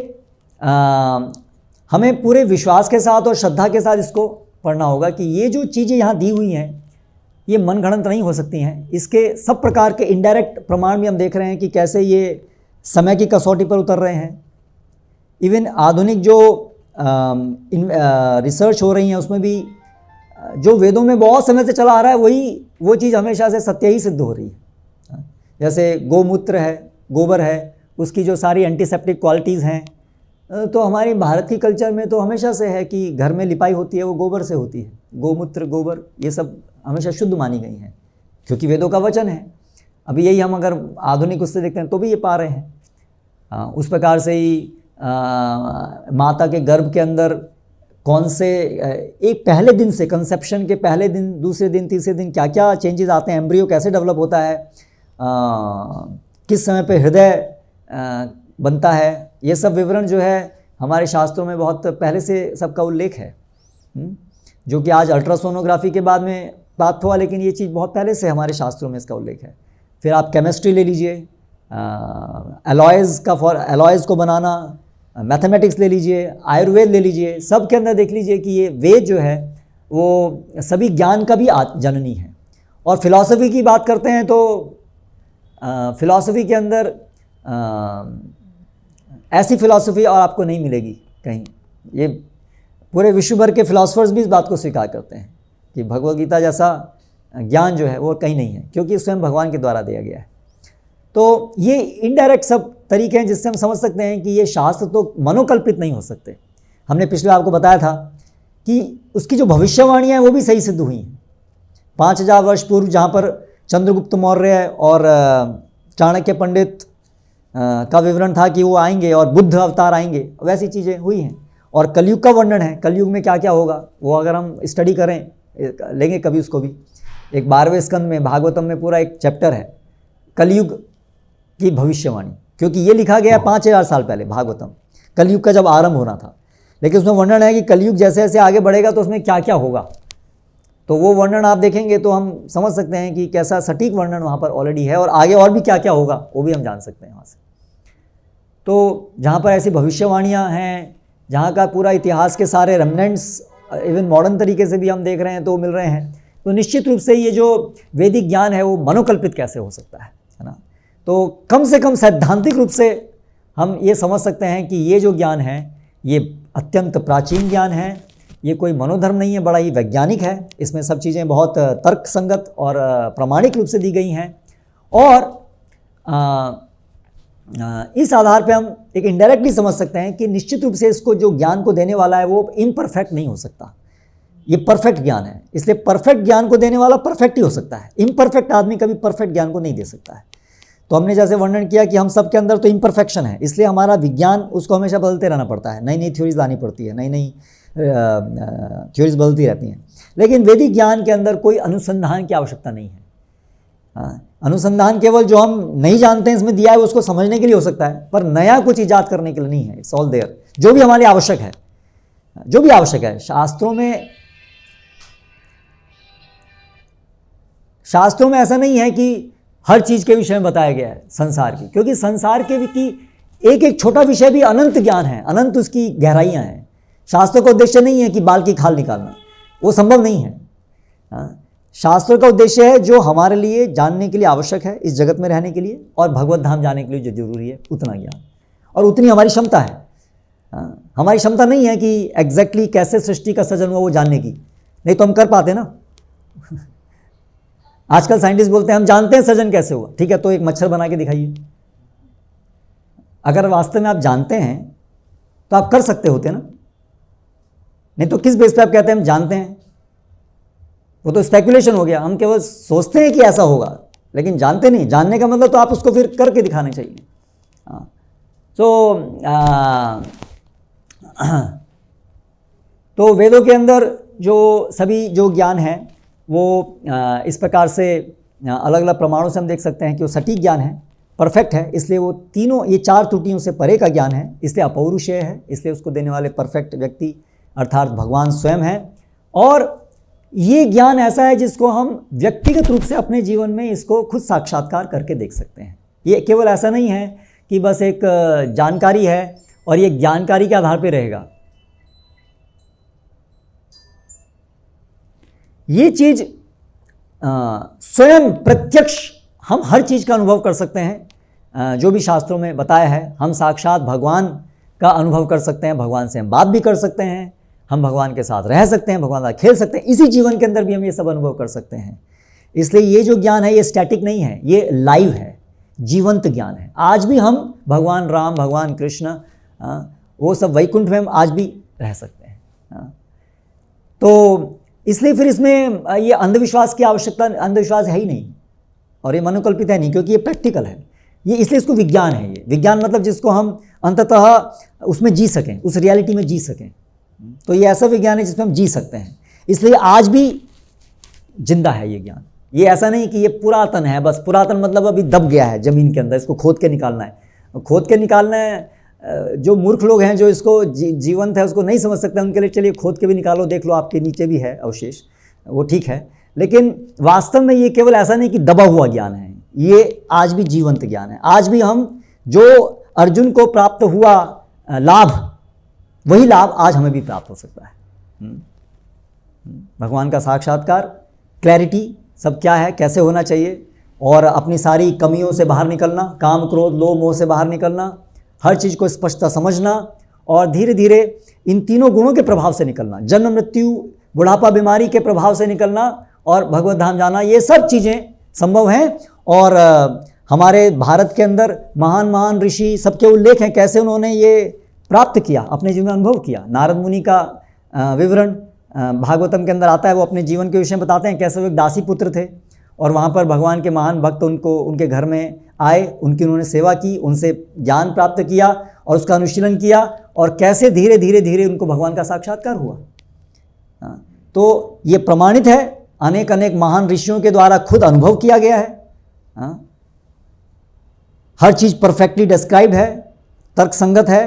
हमें पूरे विश्वास के साथ और श्रद्धा के साथ इसको पढ़ना होगा कि ये जो चीज़ें यहाँ दी हुई हैं ये मनगढ़ंत नहीं हो सकती हैं। इसके सब प्रकार के इनडायरेक्ट प्रमाण भी हम देख रहे हैं कि कैसे ये समय की कसौटी पर उतर रहे हैं। इवन आधुनिक जो रिसर्च हो रही है उसमें भी जो वेदों में बहुत समय से चला आ रहा है वो चीज़ हमेशा से सत्य ही सिद्ध हो रही है। जैसे गोमूत्र है, गोबर है, उसकी जो सारी एंटीसेप्टिक क्वालिटीज़ हैं, तो हमारी भारत की कल्चर में तो हमेशा से है कि घर में लिपाई होती है वो गोबर से होती है। गोमूत्र, गोबर, ये सब हमेशा शुद्ध मानी गई हैं क्योंकि वेदों का वचन है। अभी यही हम अगर आधुनिक उससे देखते हैं तो भी ये पा रहे हैं। उस प्रकार से ही माता के गर्भ के अंदर कौन से एक पहले दिन से, कंसेप्शन के पहले दिन, दूसरे दिन, तीसरे दिन क्या क्या चेंजेस आते हैं, एम्ब्रियो कैसे डेवलप होता है, किस समय पे हृदय बनता है, ये सब विवरण जो है हमारे शास्त्रों में बहुत पहले से सबका उल्लेख है। जो कि आज अल्ट्रासोनोग्राफी के बाद में प्राप्त हुआ, लेकिन ये चीज़ बहुत पहले से हमारे शास्त्रों में इसका उल्लेख है। फिर आप केमिस्ट्री ले लीजिए, एलॉयज़ को बनाना, मैथमेटिक्स ले लीजिए, आयुर्वेद ले लीजिए, सब के अंदर देख लीजिए कि ये वेद जो है वो सभी ज्ञान का भी जननी है। और फिलॉसफी की बात करते हैं तो फिलॉसफी के अंदर ऐसी फिलॉसफी और आपको नहीं मिलेगी कहीं। ये पूरे विश्व भर के फिलॉसफर्स भी इस बात को स्वीकार करते हैं कि भगवद गीता जैसा ज्ञान जो है वो कहीं नहीं है, क्योंकि स्वयं भगवान के द्वारा दिया गया है। तो ये इनडायरेक्ट सब तरीके हैं जिससे हम समझ सकते हैं कि ये शास्त्र तो मनोकल्पित नहीं हो सकते। हमने पिछले आपको बताया था कि उसकी जो भविष्यवाणियाँ हैं वो भी सही सिद्ध हुई हैं। 5000 वर्ष पूर्व जहाँ पर चंद्रगुप्त मौर्य और चाणक्य पंडित का विवरण था कि वो आएंगे और बुद्ध अवतार आएंगे, वैसी चीज़ें हुई हैं। और कलयुग का वर्णन है, कलयुग में क्या क्या होगा वो अगर हम स्टडी करें, लेंगे कभी उसको भी। एक 12वें स्कंद में भागवतम में पूरा एक चैप्टर है कलयुग की भविष्यवाणी, क्योंकि ये लिखा गया 5000 साल पहले भागवतम, कलयुग का जब आरंभ होना था। लेकिन उसमें वर्णन है कि कलयुग जैसे जैसे आगे बढ़ेगा तो उसमें क्या क्या होगा। तो वो वर्णन आप देखेंगे तो हम समझ सकते हैं कि कैसा सटीक वर्णन वहाँ पर ऑलरेडी है, और आगे और भी क्या क्या होगा वो भी हम जान सकते हैं वहाँ से। तो जहाँ पर ऐसी भविष्यवाणियाँ हैं, जहाँ का पूरा इतिहास के सारे रेमनेंट्स इवन मॉडर्न तरीके से भी हम देख रहे हैं तो मिल रहे हैं, तो निश्चित रूप से ये जो वैदिक ज्ञान है वो मनोकल्पित कैसे हो सकता है ना। तो कम से कम सैद्धांतिक रूप से हम ये समझ सकते हैं कि ये जो ज्ञान है ये अत्यंत प्राचीन ज्ञान है, ये कोई मनोधर्म नहीं है, बड़ा ही वैज्ञानिक है। इसमें सब चीज़ें बहुत तर्कसंगत और प्रामाणिक रूप से दी गई हैं। और इस आधार पे हम एक इनडायरेक्टली समझ सकते हैं कि निश्चित रूप से इसको जो ज्ञान को देने वाला है वो इम्परफेक्ट नहीं हो सकता, ये परफेक्ट ज्ञान है। इसलिए परफेक्ट ज्ञान को देने वाला परफेक्ट ही हो सकता है, इम्परफेक्ट आदमी कभी परफेक्ट ज्ञान को नहीं दे सकता है। तो हमने जैसे वर्णन किया कि हम सब के अंदर तो इम्परफेक्शन है, इसलिए हमारा विज्ञान उसको हमेशा बदलते रहना पड़ता है, नई नई थ्योरीज लानी पड़ती है, नई नई थ्योरीज बदलती रहती हैं। लेकिन वैदिक ज्ञान के अंदर कोई अनुसंधान की आवश्यकता नहीं है। अनुसंधान केवल जो हम नहीं जानते हैं इसमें दिया है उसको समझने के लिए हो सकता है, पर नया कुछ ईजाद करने के लिए नहीं है। इट्स ऑल देयर, जो भी हमारे आवश्यक है, जो भी आवश्यक है। शास्त्रों में ऐसा नहीं है कि हर चीज़ के विषय में बताया गया है संसार की, क्योंकि संसार के की एक एक छोटा विषय भी अनंत ज्ञान है, अनंत उसकी गहराइयाँ हैं। शास्त्रों का उद्देश्य नहीं है कि बाल की खाल निकालना, वो संभव नहीं है। शास्त्रों का उद्देश्य है जो हमारे लिए जानने के लिए आवश्यक है इस जगत में रहने के लिए, और भगवत धाम जाने के लिए जो जरूरी है उतना ज्ञान, और उतनी हमारी क्षमता है। हमारी क्षमता नहीं है कि एग्जैक्टली कैसे सृष्टि का सृजन हुआ वो जानने की, नहीं तो हम कर पाते ना। आजकल साइंटिस्ट बोलते हैं हम जानते हैं सृजन कैसे हुआ, ठीक है, तो एक मच्छर बना के दिखाइए। अगर वास्तव में आप जानते हैं तो आप कर सकते होते ना, नहीं तो किस बेस पे आप कहते हैं हम जानते हैं, वो तो स्पेकुलेशन हो गया। हम केवल सोचते हैं कि ऐसा होगा लेकिन जानते नहीं। जानने का मतलब तो आप उसको फिर करके दिखाने चाहिए। तो वेदों के अंदर जो सभी जो ज्ञान है वो इस प्रकार से अलग अलग प्रमाणों से हम देख सकते हैं कि वो सटीक ज्ञान है, परफेक्ट है। इसलिए वो तीनों, ये 4 त्रुटियों से परे का ज्ञान है, इसलिए अपौरुषेय है, इसलिए उसको देने वाले परफेक्ट व्यक्ति अर्थात भगवान स्वयं है। और ये ज्ञान ऐसा है जिसको हम व्यक्तिगत रूप से अपने जीवन में इसको खुद साक्षात्कार करके देख सकते हैं। ये केवल ऐसा नहीं है कि बस एक जानकारी है और ये जानकारी के आधार पर रहेगा। ये चीज़ स्वयं प्रत्यक्ष हम हर चीज़ का अनुभव कर सकते हैं। जो भी शास्त्रों में बताया है, हम साक्षात भगवान का अनुभव कर सकते हैं, भगवान से हम बात भी कर सकते हैं, हम भगवान के साथ रह सकते हैं, भगवान के साथ खेल सकते हैं, इसी जीवन के अंदर भी हम ये सब अनुभव कर सकते हैं। इसलिए ये जो ज्ञान है ये स्टैटिक नहीं है, ये लाइव है, जीवंत ज्ञान है। आज भी हम भगवान राम, भगवान कृष्ण, वो सब वैकुंठ में हम आज भी रह सकते हैं। तो इसलिए फिर इसमें ये अंधविश्वास की आवश्यकता, अंधविश्वास है ही नहीं और ये मनोकल्पित है नहीं, क्योंकि ये प्रैक्टिकल है। ये इसलिए इसको विज्ञान है। ये विज्ञान मतलब जिसको हम अंततः उसमें जी सकें, उस रियलिटी में जी सकें। तो ये ऐसा विज्ञान है जिसमें हम जी सकते हैं, इसलिए आज भी जिंदा है ये ज्ञान। ये ऐसा नहीं कि ये पुरातन है, बस पुरातन मतलब अभी दब गया है ज़मीन के अंदर, इसको खोद के निकालना है। खोद के निकालना है, जो मूर्ख लोग हैं जो इसको जीवंत है उसको नहीं समझ सकते, उनके लिए चलिए खोद के भी निकालो, देख लो आपके नीचे भी है अवशेष, वो ठीक है। लेकिन वास्तव में ये केवल ऐसा नहीं कि दबा हुआ ज्ञान है, ये आज भी जीवंत ज्ञान है। आज भी हम जो अर्जुन को प्राप्त हुआ लाभ, वही लाभ आज हमें भी प्राप्त हो सकता है। भगवान का साक्षात्कार, क्लैरिटी, सब क्या है, कैसे होना चाहिए, और अपनी सारी कमियों से बाहर निकलना, काम क्रोध लोभ मोह से बाहर निकलना, हर चीज़ को स्पष्टता समझना और धीरे धीरे इन तीनों गुणों के प्रभाव से निकलना, जन्म मृत्यु बुढ़ापा बीमारी के प्रभाव से निकलना और भगवत धाम जाना, ये सब चीज़ें संभव हैं। और हमारे भारत के अंदर महान महान ऋषि सबके उल्लेख हैं, कैसे उन्होंने ये प्राप्त किया, अपने जीवन में अनुभव किया। नारद मुनि का विवरण भागवतम के अंदर आता है, वो अपने जीवन के विषय में बताते हैं, कैसे वो एक दासी पुत्र थे और वहाँ पर भगवान के महान भक्त उनके घर में आए, उनकी उन्होंने सेवा की, उनसे ज्ञान प्राप्त किया और उसका अनुशीलन किया, और कैसे धीरे धीरे धीरे उनको भगवान का साक्षात्कार हुआ। तो ये प्रमाणित है, अनेक अनेक महान ऋषियों के द्वारा खुद अनुभव किया गया है। हर चीज़ परफेक्टली डिस्क्राइब है, तर्क संगत है।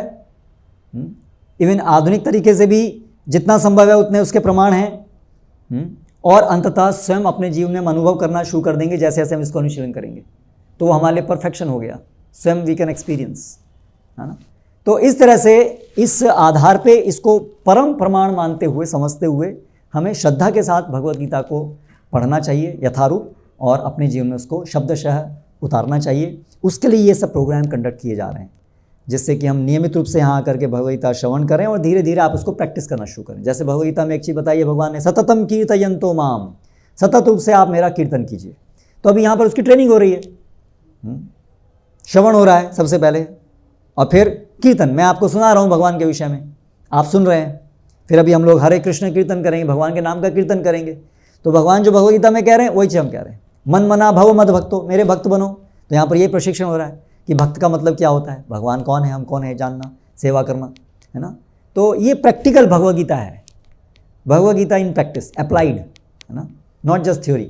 इवन आधुनिक तरीके से भी जितना संभव है उतने उसके प्रमाण हैं। और अंततः स्वयं अपने जीवन में हम अनुभव करना शुरू कर देंगे जैसे जैसे हम इसको अनुशीलन करेंगे, तो वो हमारे लिए परफेक्शन हो गया, स्वयं वी कैन एक्सपीरियंस, है ना। तो इस तरह से इस आधार पे इसको परम प्रमाण मानते हुए, समझते हुए हमें श्रद्धा के साथ भगवद गीता को पढ़ना चाहिए यथारूप, और अपने जीवन में उसको शब्दशः उतारना चाहिए। उसके लिए ये सब प्रोग्राम कंडक्ट किए जा रहे हैं, जिससे कि हम नियमित रूप से यहाँ आकर के भगवद गीता श्रवण करें और धीरे धीरे आप उसको प्रैक्टिस करना शुरू करें। जैसे भगवद गीता में एक चीज़ बताइए, भगवान ने सततम कीर्तयन्तो माम, सतत रूप से आप मेरा कीर्तन कीजिए। तो अभी यहाँ पर उसकी ट्रेनिंग हो रही है, श्रवण हो रहा है सबसे पहले, और फिर कीर्तन। मैं आपको सुना रहा हूँ भगवान के विषय में, आप सुन रहे हैं। फिर अभी हम लोग हरे कृष्ण कीर्तन करेंगे, भगवान के नाम का कीर्तन करेंगे। तो भगवान जो भगवद गीता में कह रहे हैं वही चीज़ हम कह रहे हैं, मन मना भव मद भक्तो, मेरे भक्त बनो। तो यहाँ पर ये प्रशिक्षण हो रहा है कि भक्त का मतलब क्या होता है, भगवान कौन है, हम कौन है जानना, सेवा करना, है ना। तो ये प्रैक्टिकल भगवद गीता है, Bhagavad Gita in practice, applied, है ना, नॉट जस्ट थ्योरी,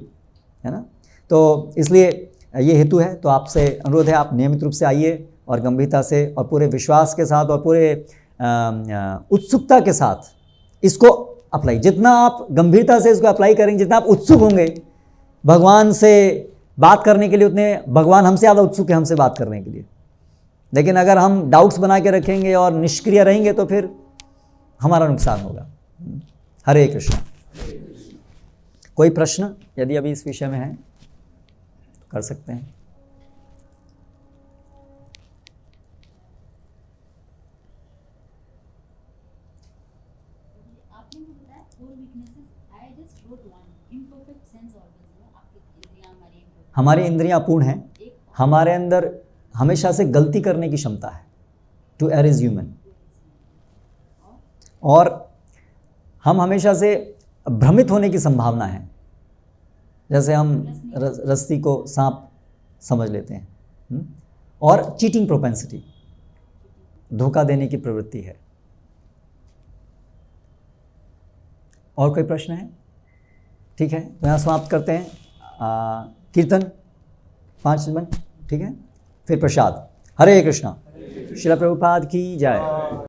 है ना। तो इसलिए ये हेतु है। तो आपसे अनुरोध है, आप नियमित रूप से आइए और गंभीरता से और पूरे विश्वास के साथ और पूरे उत्सुकता के साथ इसको अप्लाई, जितना आप गंभीरता से इसको अप्लाई करेंगे, जितना आप उत्सुक होंगे भगवान से बात करने के लिए, उतने भगवान हमसे ज़्यादा उत्सुक है हमसे बात करने के लिए। लेकिन अगर हम डाउट्स बना के रखेंगे और निष्क्रिय रहेंगे तो फिर हमारा नुकसान होगा। हरे कृष्ण। कोई प्रश्न यदि अभी इस विषय में है तो कर सकते हैं। हमारी इंद्रियां अपूर्ण हैं, हमारे अंदर हमेशा से गलती करने की क्षमता है, टू एयर इज ह्यूमन, और हम हमेशा से भ्रमित होने की संभावना है। जैसे हम रस्सी को सांप समझ लेते हैं, और चीटिंग प्रोपेंसिटी, धोखा देने की प्रवृत्ति है। और कोई प्रश्न है? ठीक है, तो यहाँ समाप्त करते हैं। कीर्तन 5 मिनट, ठीक है, फिर प्रसाद। हरे कृष्णा। श्रील प्रभुपाद की जय।